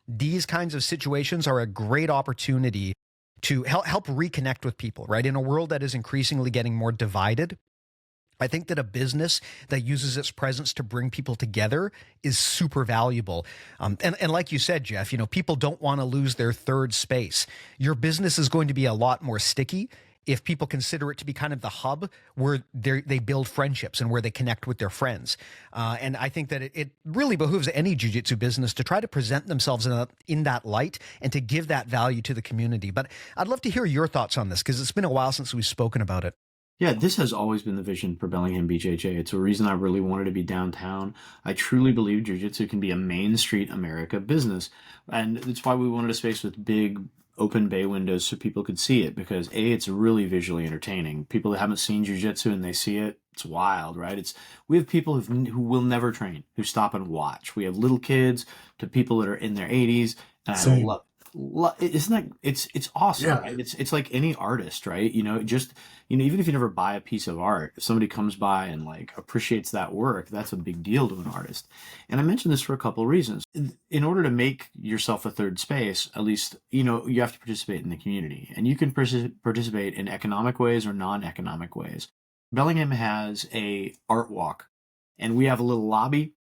these kinds of situations are a great opportunity to help reconnect with people, right? In a world that is increasingly getting more divided, I think that a business that uses its presence to bring people together is super valuable. And like you said, Jeff, people don't want to lose their third space. Your business is going to be a lot more sticky if people consider it to be kind of the hub where they build friendships and where they connect with their friends. And I think that it really behooves any jiu-jitsu business to try to present themselves in that light and to give that value to the community. But I'd love to hear your thoughts on this because it's been a while since we've spoken about it. Yeah, this has always been the vision for Bellingham BJJ. It's a reason I really wanted to be downtown. I truly believe jiu-jitsu can be a Main Street America business. And it's why we wanted a space with big open bay windows so people could see it, because it's really visually entertaining. People that haven't seen jiu-jitsu and they see it, it's wild, right? We have people who will never train, who stop and watch. We have little kids to people that are in their 80s, and I Same. isn't that it's awesome, Yeah. right? It's like any artist, right? Just even if you never buy a piece of art, if somebody comes by and like appreciates that work, that's a big deal to an artist. And I mentioned this for a couple of reasons. In order to make yourself a third space, at least you have to participate in the community, and you can participate in economic ways or non-economic ways. Bellingham has a art walk, and we have a little lobby.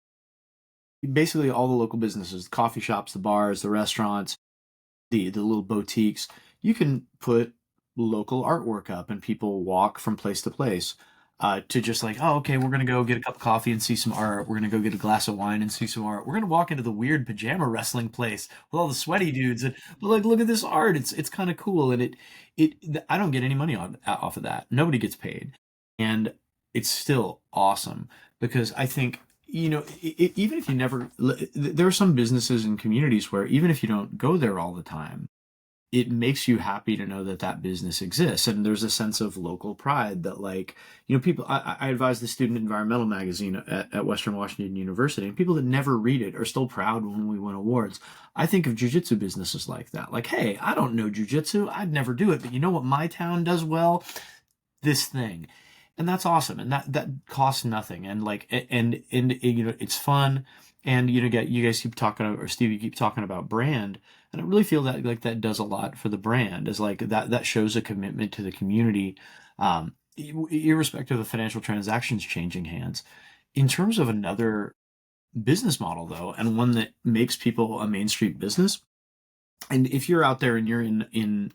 Basically all the local businesses, the coffee shops, the bars, the restaurants, the little boutiques, you can put local artwork up, and people walk from place to place, to just like, oh, okay, we're going to go get a cup of coffee and see some art. We're going to go get a glass of wine and see some art. We're going to walk into the weird pajama wrestling place with all the sweaty dudes, and like, look at this art. It's kind of cool. And I don't get any money off of that. Nobody gets paid. And it's still awesome, because I think, even if you never, there are some businesses and communities where even if you don't go there all the time, it makes you happy to know that business exists. And there's a sense of local pride that, like, people, I advise the student environmental magazine at Western Washington University, and people that never read it are still proud when we win awards. I think of jiu-jitsu businesses like that. Like, hey, I don't know jiu-jitsu, I'd never do it, but you know what my town does well? This thing. And that's awesome. And that costs nothing. And like, and it's fun. And, you guys keep talking, or Steve, you keep talking about brand. And I really feel that like that does a lot for the brand, is like that shows a commitment to the community, irrespective of financial transactions changing hands. In terms of another business model though, and one that makes people a Main Street business. And if you're out there and you're in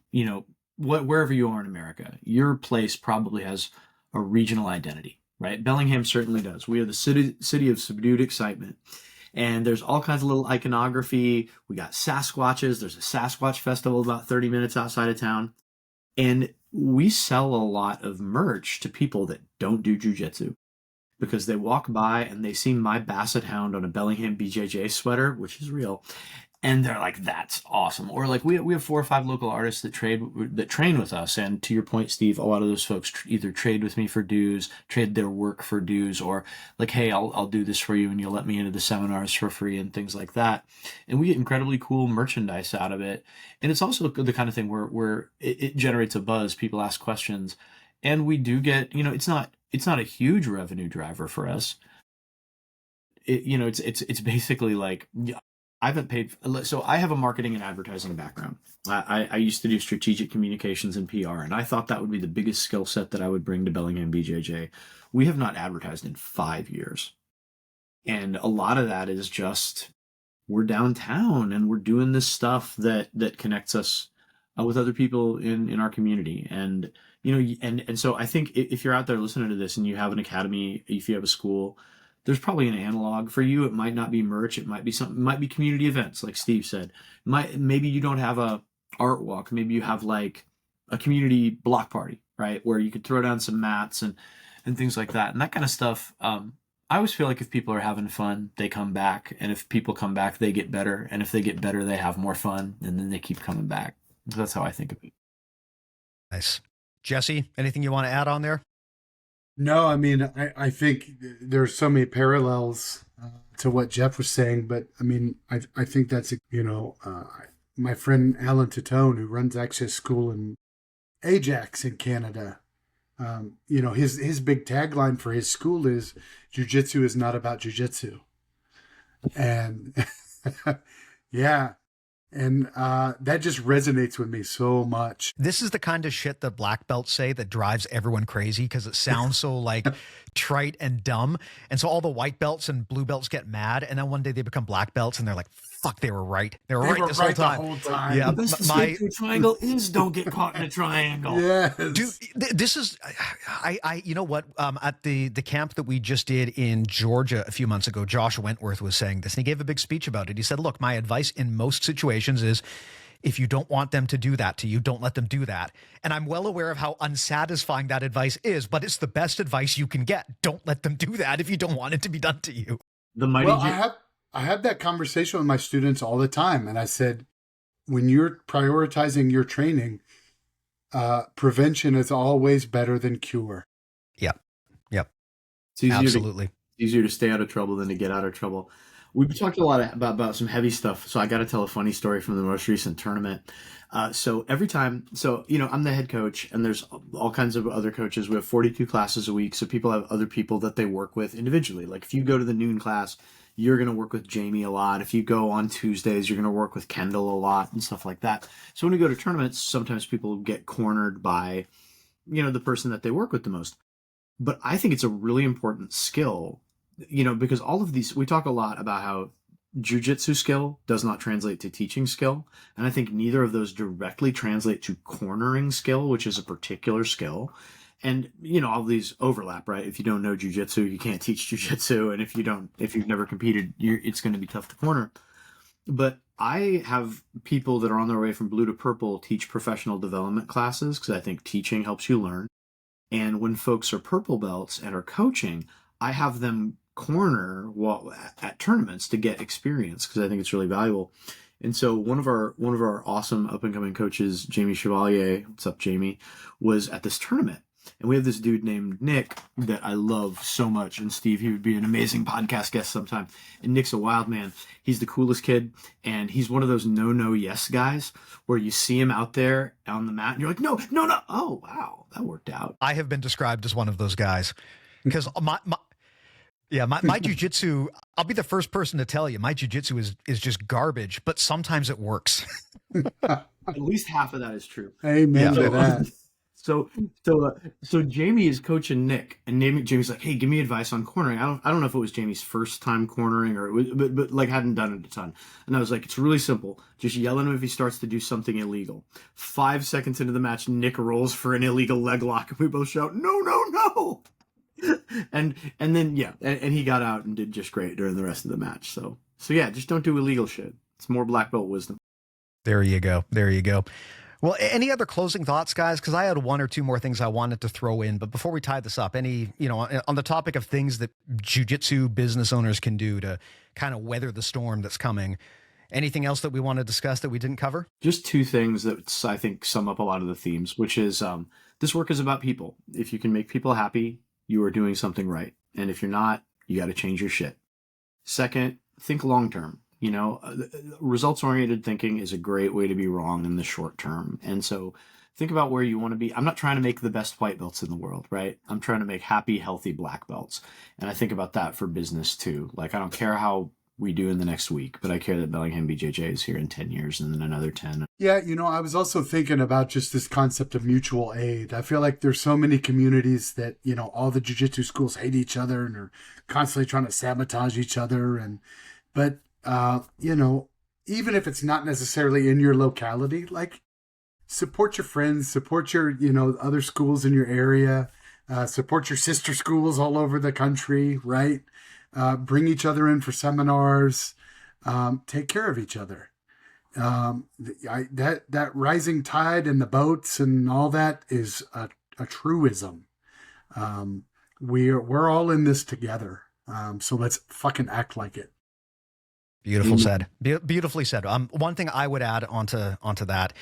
wherever you are in America, your place probably has a regional identity, right? Bellingham certainly does. We are the city of subdued excitement. And there's all kinds of little iconography. We got Sasquatches. There's a Sasquatch festival about 30 minutes outside of town. And we sell a lot of merch to people that don't do jiu-jitsu, because they walk by and they see my Basset Hound on a Bellingham BJJ sweater, which is real. And they're like, that's awesome. Or like we have 4 or 5 local artists that train with us. And to your point, Steve, a lot of those folks either trade with me for dues, trade their work for dues, or like, hey, I'll do this for you and you'll let me into the seminars for free and things like that. And we get incredibly cool merchandise out of it. And it's also the kind of thing where it generates a buzz. People ask questions, and we do get, it's not a huge revenue driver for us. It's basically like, I haven't paid. So I have a marketing and advertising background. I used to do strategic communications and PR, and I thought that would be the biggest skill set that I would bring to Bellingham BJJ. We have not advertised in 5 years. And a lot of that is just, we're downtown and we're doing this stuff that connects us with other people in our community. And, and so I think if you're out there listening to this and you have an academy, if you have a school, there's probably an analog for you. It might not be merch. It might be something. It might be community events, like Steve said. Maybe you don't have a art walk. Maybe you have like a community block party, right, where you could throw down some mats and things like that, and that kind of stuff. I always feel like if people are having fun, they come back, and if people come back, they get better, and if they get better, they have more fun, and then they keep coming back. That's how I think of it. Nice. Jesse, anything you want to add on there? No, I mean, I think there's so many parallels to what Jeff was saying, but I mean, I think that's, my friend Alan Tatone, who runs Access School in Ajax in Canada, his big tagline for his school is, jiu-jitsu is not about jiu-jitsu. And yeah. And that just resonates with me so much. This is the kind of shit that black belts say that drives everyone crazy, because it sounds so like trite and dumb. And so all the white belts and blue belts get mad, and then one day they become black belts and they're like, fuck, they were right. They were right this whole time. The whole time. Yeah, the best escape to a triangle is don't get caught in a triangle. Yes. Dude, this is, you know what? At the camp that we just did in Georgia a few months ago, Josh Wentworth was saying this, and he gave a big speech about it. He said, look, my advice in most situations is, if you don't want them to do that to you, don't let them do that. And I'm well aware of how unsatisfying that advice is, but it's the best advice you can get. Don't let them do that if you don't want it to be done to you. The mighty. Well, I have that conversation with my students all the time, and I said, when you're prioritizing your training, prevention is always better than cure. Yep. Yep. It's easier Absolutely. easier to stay out of trouble than to get out of trouble. We've talked a lot about some heavy stuff, so I got to tell a funny story from the most recent tournament. So every time, I'm the head coach, and there's all kinds of other coaches. We have 42 classes a week, so people have other people that they work with individually. Like if you go to the noon class, you're going to work with Jamie a lot. If you go on Tuesdays, you're going to work with Kendall a lot and stuff like that. So when we go to tournaments, sometimes people get cornered by, the person that they work with the most. But I think it's a really important skill, because all of these, we talk a lot about how Jiu-Jitsu skill does not translate to teaching skill. And I think neither of those directly translate to cornering skill, which is a particular skill. And, all these overlap, right? If you don't know Jiu-Jitsu, you can't teach Jiu-Jitsu. And if you've never competed, it's going to be tough to corner. But I have people that are on their way from blue to purple teach professional development classes because I think teaching helps you learn. And when folks are purple belts and are coaching, I have them corner at tournaments to get experience because I think it's really valuable. And so one of our awesome up and coming coaches, Jamie Chevalier, what's up, Jamie, was at this tournament. And we have this dude named Nick that I love so much. And Steve, he would be an amazing podcast guest sometime. And Nick's a wild man. He's the coolest kid. And he's one of those no, yes guys where you see him out there on the mat and you're like, no. Oh, wow, that worked out. I have been described as one of those guys because my jiu-jitsu, I'll be the first person to tell you, my jiu-jitsu is just garbage, but sometimes it works. At least half of that is true. Amen to that. So Jamie is coaching Nick, and Jamie's like, "Hey, give me advice on cornering." I don't know if it was Jamie's first time cornering or but like hadn't done it a ton. And I was like, "It's really simple. Just yell at him if he starts to do something illegal." 5 seconds into the match, Nick rolls for an illegal leg lock, and we both shout, "No!" and then and he got out and did just great during the rest of the match. So yeah, just don't do illegal shit. It's more black belt wisdom. There you go. Well, any other closing thoughts, guys? Because I had one or two more things I wanted to throw in. But before we tie this up, on the topic of things that jiu-jitsu business owners can do to kind of weather the storm that's coming, anything else that we want to discuss that we didn't cover? Just two things that I think sum up a lot of the themes, which is this work is about people. If you can make people happy, you are doing something right. And if you're not, you got to change your shit. Second, think long-term. Results-oriented thinking is a great way to be wrong in the short term. And so think about where you want to be. I'm not trying to make the best white belts in the world, right? I'm trying to make happy, healthy black belts. And I think about that for business too. Like, I don't care how we do in the next week, but I care that Bellingham BJJ is here in 10 years and then another 10. Yeah, I was also thinking about just this concept of mutual aid. I feel like there's so many communities that, all the jiu-jitsu schools hate each other and are constantly trying to sabotage each other. But even if it's not necessarily in your locality, like support your friends, support your, other schools in your area, support your sister schools all over the country, right? Bring each other in for seminars, take care of each other. That rising tide and the boats and all that is a truism. We're all in this together. So let's fucking act like it. Beautiful said. Beautifully said. One thing I would add onto that,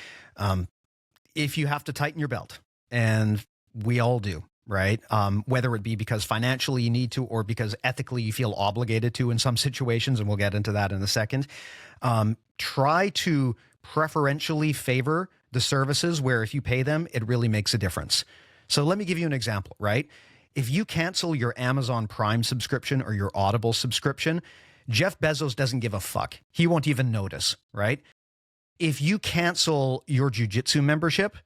if you have to tighten your belt, and we all do, right? Whether it be because financially you need to, or because ethically you feel obligated to in some situations, and we'll get into that in a second. Try to preferentially favor the services where if you pay them, it really makes a difference. So let me give you an example, right? If you cancel your Amazon Prime subscription or your Audible subscription, Jeff Bezos doesn't give a fuck. He won't even notice, right? If you cancel your jiu-jitsu membership,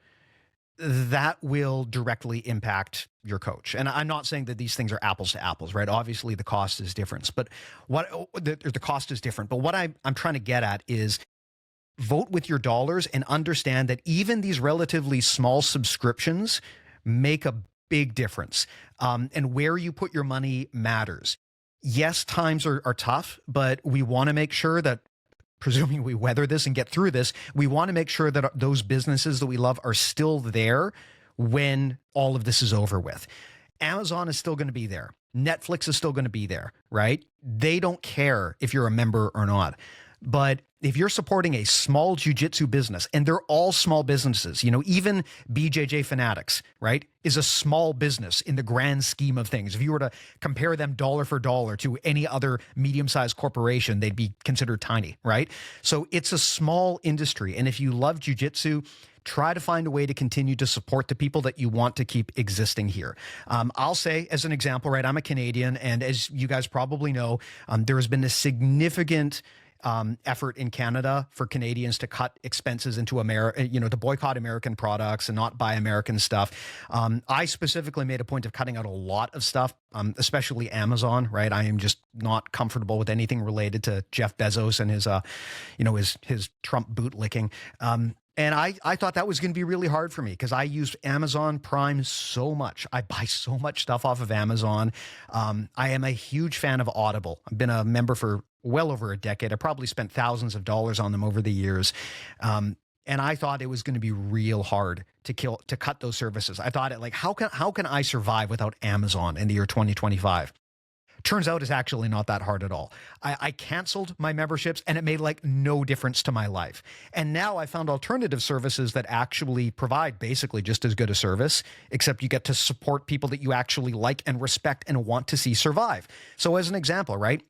that will directly impact your coach. And I'm not saying that these things are apples to apples, right? Obviously the cost is different, but the cost is different. But what I'm trying to get at is vote with your dollars and understand that even these relatively small subscriptions make a big difference. And where you put your money matters. Yes, times are tough, but we want to make sure that, presuming we weather this and get through this, we want to make sure that those businesses that we love are still there when all of this is over with. Amazon is still going to be there. Netflix is still going to be there, right? They don't care if you're a member or not. But if you're supporting a small jiu-jitsu business, and they're all small businesses, you know, even BJJ Fanatics, right, is a small business in the grand scheme of things. If you were to compare them dollar for dollar to any other medium-sized corporation, they'd be considered tiny, right? So it's a small industry. And if you love jiu-jitsu, try to find a way to continue to support the people that you want to keep existing here. I'll say, as an example, right, I'm a Canadian, and as you guys probably know, there has been a significant effort in Canada for Canadians to cut expenses into America, you know, to boycott American products and not buy American stuff. I specifically made a point of cutting out a lot of stuff, especially Amazon, right? I am just not comfortable with anything related to Jeff Bezos and his, you know, his Trump boot licking. And I thought that was going to be really hard for me because I use Amazon Prime so much. I buy so much stuff off of Amazon. I am a huge fan of Audible. I've been a member for well over a decade. I probably spent thousands of dollars on them over the years. And I thought it was going to be real hard to cut those services. I thought how can I survive without Amazon in the year 2025? Turns out it's actually not that hard at all. I canceled my memberships and it made like no difference to my life. And now I found alternative services that actually provide basically just as good a service, except you get to support people that you actually like and respect and want to see survive. So as an example, right?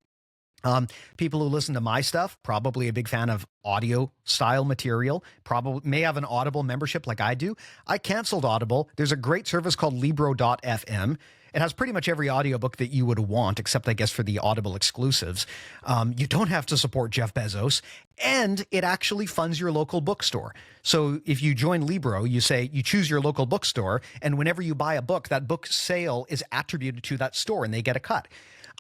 People who listen to my stuff, probably a big fan of audio style material, probably may have an Audible membership like I do. I canceled Audible. There's a great service called Libro.fm. It has pretty much every audiobook that you would want, except I guess for the Audible exclusives. You don't have to support Jeff Bezos, and it actually funds your local bookstore. So if you join Libro, you choose your local bookstore, and whenever you buy a book, that book sale is attributed to that store and they get a cut.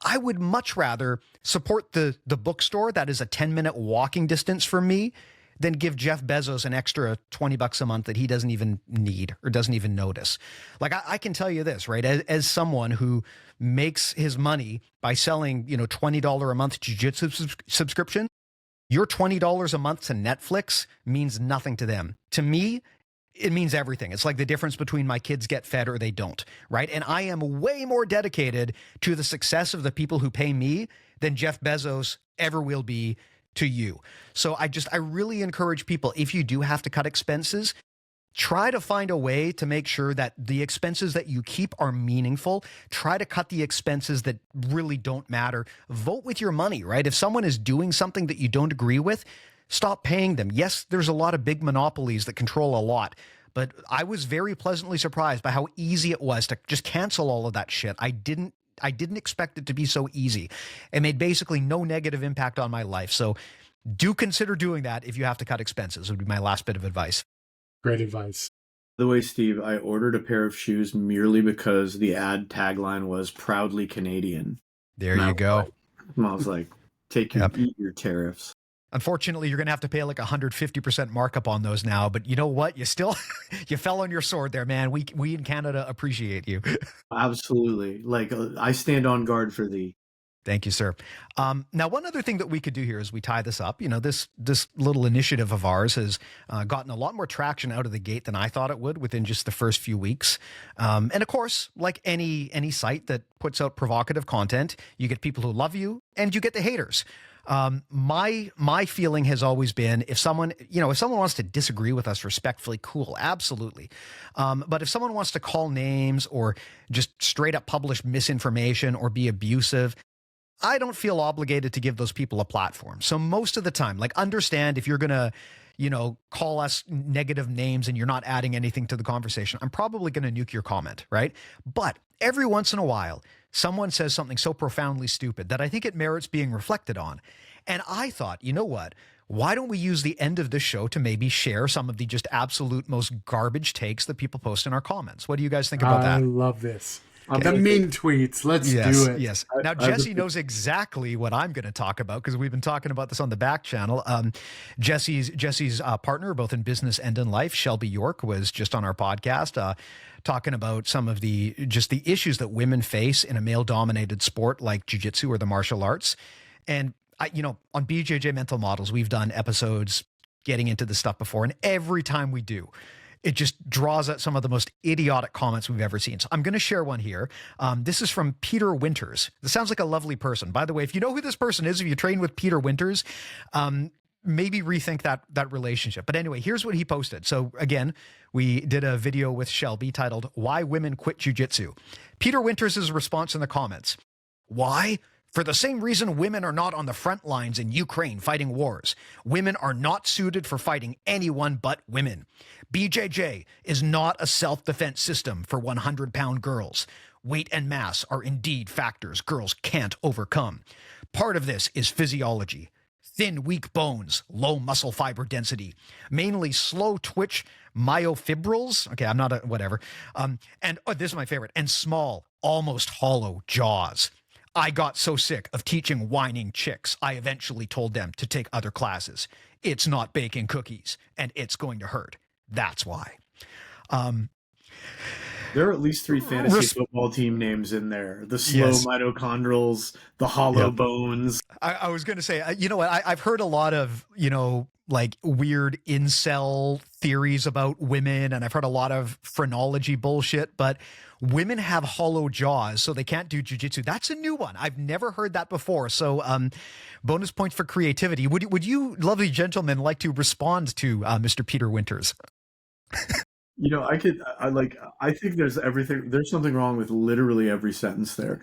I would much rather support the bookstore that is a 10-minute walking distance from me than give Jeff Bezos an extra $20 a month that he doesn't even need or doesn't even notice. Like I can tell you this, right? As someone who makes his money by selling, you know, $20 a month jiu-jitsu subscription, your $20 a month to Netflix means nothing to them. To me, it means everything. It's like the difference between my kids get fed or they don't, right? And I am way more dedicated to the success of the people who pay me than Jeff Bezos ever will be to you. So I really encourage people, if you do have to cut expenses, try to find a way to make sure that the expenses that you keep are meaningful. Try to cut the expenses that really don't matter. Vote with your money, right? If someone is doing something that you don't agree with, stop paying them. Yes, there's a lot of big monopolies that control a lot, but I was very pleasantly surprised by how easy it was to just cancel all of that shit. I didn't expect it to be so easy. It made basically no negative impact on my life. So do consider doing that if you have to cut expenses, would be my last bit of advice. Great advice. By the way, Steve, I ordered a pair of shoes merely because the ad tagline was "Proudly Canadian." There you go. I was like, eat your tariffs. Unfortunately, you're going to have to pay like 150% markup on those now. But you know what? You fell on your sword there, man. We in Canada appreciate you. Absolutely. Like, I stand on guard for thee. Thank you, sir. Now, one other thing that we could do here as we tie this up, you know, this little initiative of ours has gotten a lot more traction out of the gate than I thought it would within just the first few weeks. And of course, like any site that puts out provocative content, you get people who love you and you get the haters. My feeling has always been if someone wants to disagree with us respectfully, cool, absolutely. But if someone wants to call names or just straight up publish misinformation or be abusive, I don't feel obligated to give those people a platform. So most of the time, like, understand if you're going to, you know, call us negative names and you're not adding anything to the conversation, I'm probably going to nuke your comment, right? But every once in a while, someone says something so profoundly stupid that I think it merits being reflected on. And I thought, you know what? Why don't we use the end of this show to maybe share some of the just absolute most garbage takes that people post in our comments? What do you guys think about that? I love this. The mean tweets. Let's do it. Yes. Now, Jesse knows exactly what I'm going to talk about because we've been talking about this on the back channel. Jesse's partner, both in business and in life, Shelby York, was just on our podcast talking about some of the issues that women face in a male-dominated sport like jiu-jitsu or the martial arts. And on BJJ Mental Models, we've done episodes getting into this stuff before, and every time we do, it just draws out some of the most idiotic comments we've ever seen. So I'm going to share one here. This is from Peter Winters. This sounds like a lovely person. By the way, if you know who this person is, if you train with Peter Winters, maybe rethink that relationship. But anyway, here's what he posted. So again, we did a video with Shelby titled "Why Women Quit Jiu-Jitsu." Peter Winters' response in the comments: "Why? For the same reason women are not on the front lines in Ukraine fighting wars. Women are not suited for fighting anyone but women. BJJ is not a self-defense system for 100-pound girls. Weight and mass are indeed factors girls can't overcome. Part of this is physiology. Thin, weak bones, low muscle fiber density, mainly slow twitch myofibrils. Okay, I'm not a whatever. And this is my favorite. And small, almost hollow jaws. I got so sick of teaching whining chicks, I eventually told them to take other classes. It's not baking cookies, and it's going to hurt. That's why." There are at least 3 fantasy football team names in there. The slow mitochondrials, the hollow bones. I was going to say, you know what? I've heard a lot of, like weird incel theories about women, and I've heard a lot of phrenology bullshit, but women have hollow jaws, so they can't do jiu-jitsu. That's a new one. I've never heard that before. So bonus points for creativity. Would you, lovely gentlemen, like to respond to Mr. Peter Winters? I think there's something wrong with literally every sentence there.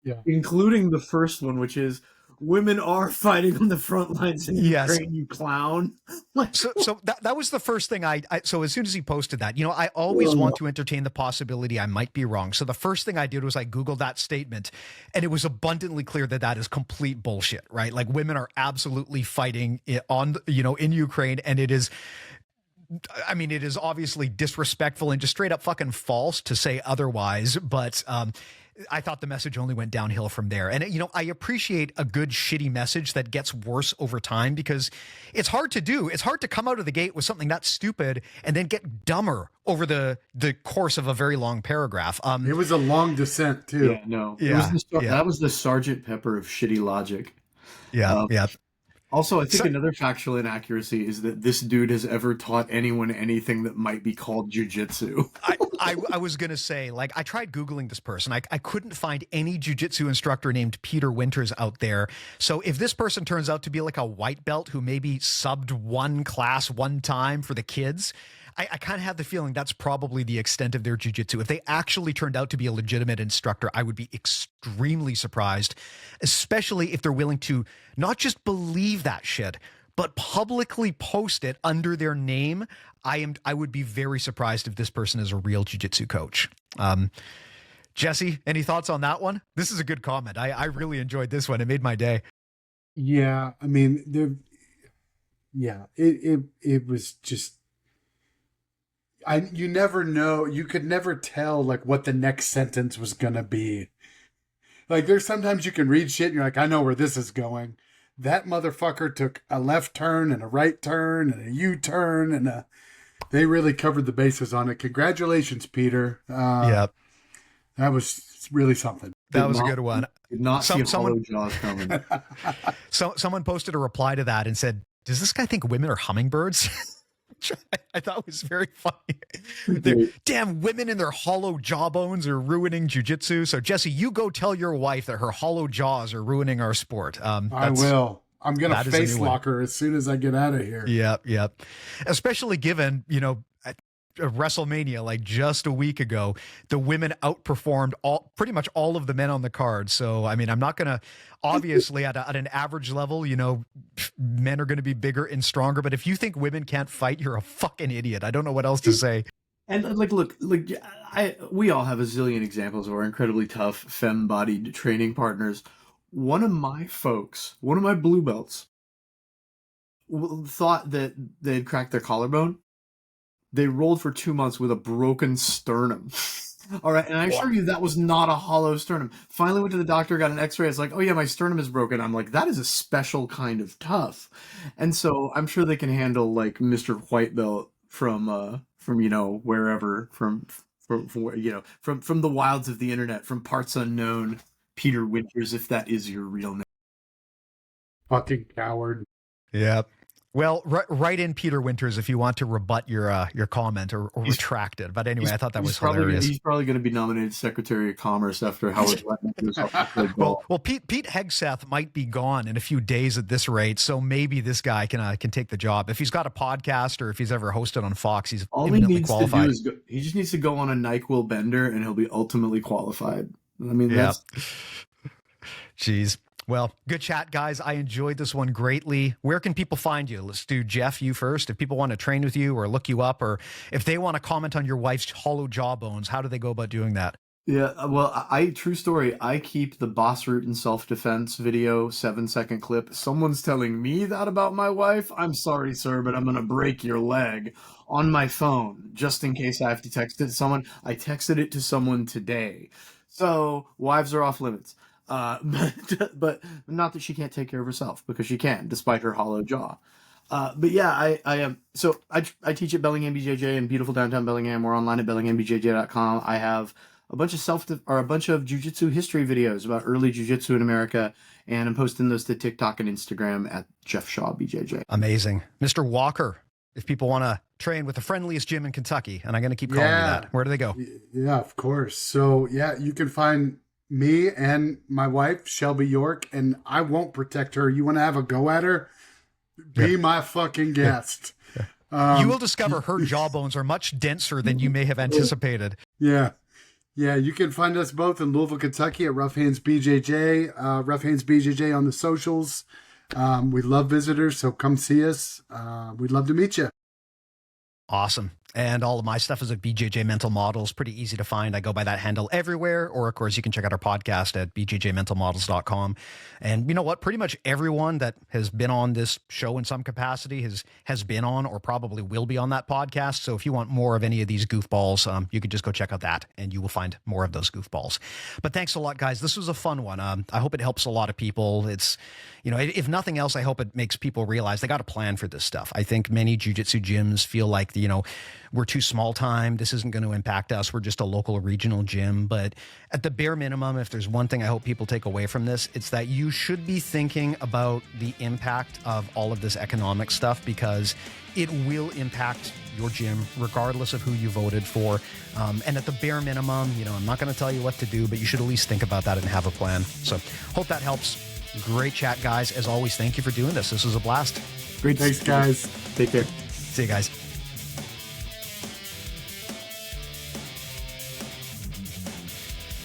Yeah. Including the first one, which is, women are fighting on the front lines in Ukraine, you clown. So that was the first thing so as soon as he posted that, I always want to entertain the possibility I might be wrong. So the first thing I did was I Googled that statement, and it was abundantly clear that is complete bullshit, right? Like, women are absolutely fighting in Ukraine, and it is obviously disrespectful and just straight up fucking false to say otherwise. But I thought the message only went downhill from there. And, I appreciate a good shitty message that gets worse over time, because it's hard to do. It's hard to come out of the gate with something that stupid and then get dumber over the course of a very long paragraph. It was a long descent too. Yeah, no. That was the Sergeant Pepper of shitty logic. Yeah, yeah. Also, I think another factual inaccuracy is that this dude has ever taught anyone anything that might be called jiu-jitsu. I was going to say, like, I tried Googling this person. I couldn't find any jiu-jitsu instructor named Peter Winters out there. So if this person turns out to be like a white belt who maybe subbed one class one time for the kids, I kind of have the feeling that's probably the extent of their jiu-jitsu. If they actually turned out to be a legitimate instructor, I would be extremely surprised, especially if they're willing to not just believe that shit, but publicly post it under their name. I would be very surprised if this person is a real jiu-jitsu coach. Jesse, any thoughts on that one? This is a good comment. I really enjoyed this one. It made my day. Yeah, I mean, it was just, you never know. You could never tell like what the next sentence was going to be. Like, there's sometimes you can read shit and you're like, I know where this is going. That motherfucker took a left turn and a right turn and a U-turn, and they really covered the bases on it. Congratulations, Peter. Yep. That was really something. That was a good one. Did not see hollow jaws coming. Someone posted a reply to that and said, does this guy think women are hummingbirds? I thought was very funny. Damn, women and their hollow jawbones are ruining jiu-jitsu. So Jesse, you go tell your wife that her hollow jaws are ruining our sport. I will. I'm going to face lock her as soon as I get out of here. Yep. Especially given, at WrestleMania, like just a week ago, the women outperformed pretty much all of the men on the card. So, I mean, I'm not going to, obviously at an average level, men are going to be bigger and stronger. But if you think women can't fight, you're a fucking idiot. I don't know what else to say. And look, we all have a zillion examples of our incredibly tough femme-bodied training partners. One of my blue belts, thought that they'd cracked their collarbone. They rolled for 2 months with a broken sternum. All right, and I assure you that was not a hollow sternum. Finally went to the doctor, got an x-ray. It's like, oh yeah, my sternum is broken. I'm like, that is a special kind of tough. And so I'm sure they can handle like Mr. White Belt from wherever, from the wilds of the internet, from parts unknown, Peter Winters, if that is your real name. Fucking coward. Yep. Well, write in Peter Winters if you want to rebut your comment or retract it. But anyway, I thought that was hilarious. He's probably going to be nominated Secretary of Commerce after Howard Wetton. Well, Pete Hegseth might be gone in a few days at this rate, so maybe this guy can take the job. If he's got a podcast or if he's ever hosted on Fox, he's eminently qualified. He just needs to go on a NyQuil bender, and he'll be ultimately qualified. I mean, that's... Jeez. Well, good chat, guys. I enjoyed this one greatly. Where can people find you? Let's do Jeff, you first. If people want to train with you or look you up, or if they want to comment on your wife's hollow jawbones, how do they go about doing that? Yeah, well, true story. I keep the boss root and self-defense video 7-second clip. Someone's telling me that about my wife. I'm sorry, sir, but I'm going to break your leg on my phone just in case I have to text it to someone. I texted it to someone today. So wives are off limits. But not that she can't take care of herself, because she can, despite her hollow jaw. But yeah, I am. So I teach at Bellingham BJJ in beautiful downtown Bellingham. We're online at bellinghambjj.com. I have a bunch of jiu-jitsu history videos about early jiu-jitsu in America, and I'm posting those to TikTok and Instagram at Jeff Shaw BJJ. Amazing. Mr. Walker, if people want to train with the friendliest gym in Kentucky, and I'm going to keep calling you that, where do they go? Yeah, of course. So yeah, you can find me and my wife, Shelby York, and I won't protect her. You want to have a go at her? Be my fucking guest. You will discover her jawbones are much denser than you may have anticipated. Yeah. Yeah, you can find us both in Louisville, Kentucky at Rough Hands BJJ, Rough Hands BJJ on the socials. We love visitors, so come see us. We'd love to meet you. Awesome. And all of my stuff is at BJJ Mental Models. Pretty easy to find. I go by that handle everywhere. Or, of course, you can check out our podcast at bjjmentalmodels.com. And you know what? Pretty much everyone that has been on this show in some capacity has been on or probably will be on that podcast. So if you want more of any of these goofballs, you can just go check out that and you will find more of those goofballs. But thanks a lot, guys. This was a fun one. I hope it helps a lot of people. It's, if nothing else, I hope it makes people realize they got to plan for this stuff. I think many jiu-jitsu gyms feel like, we're too small time. This isn't going to impact us. We're just a local regional gym. But at the bare minimum, if there's one thing I hope people take away from this, it's that you should be thinking about the impact of all of this economic stuff, because it will impact your gym regardless of who you voted for. And at the bare minimum, I'm not going to tell you what to do, but you should at least think about that and have a plan. So hope that helps. Great chat, guys. As always, thank you for doing this. This was a blast. Great. Thanks, guys. Take care. See you guys.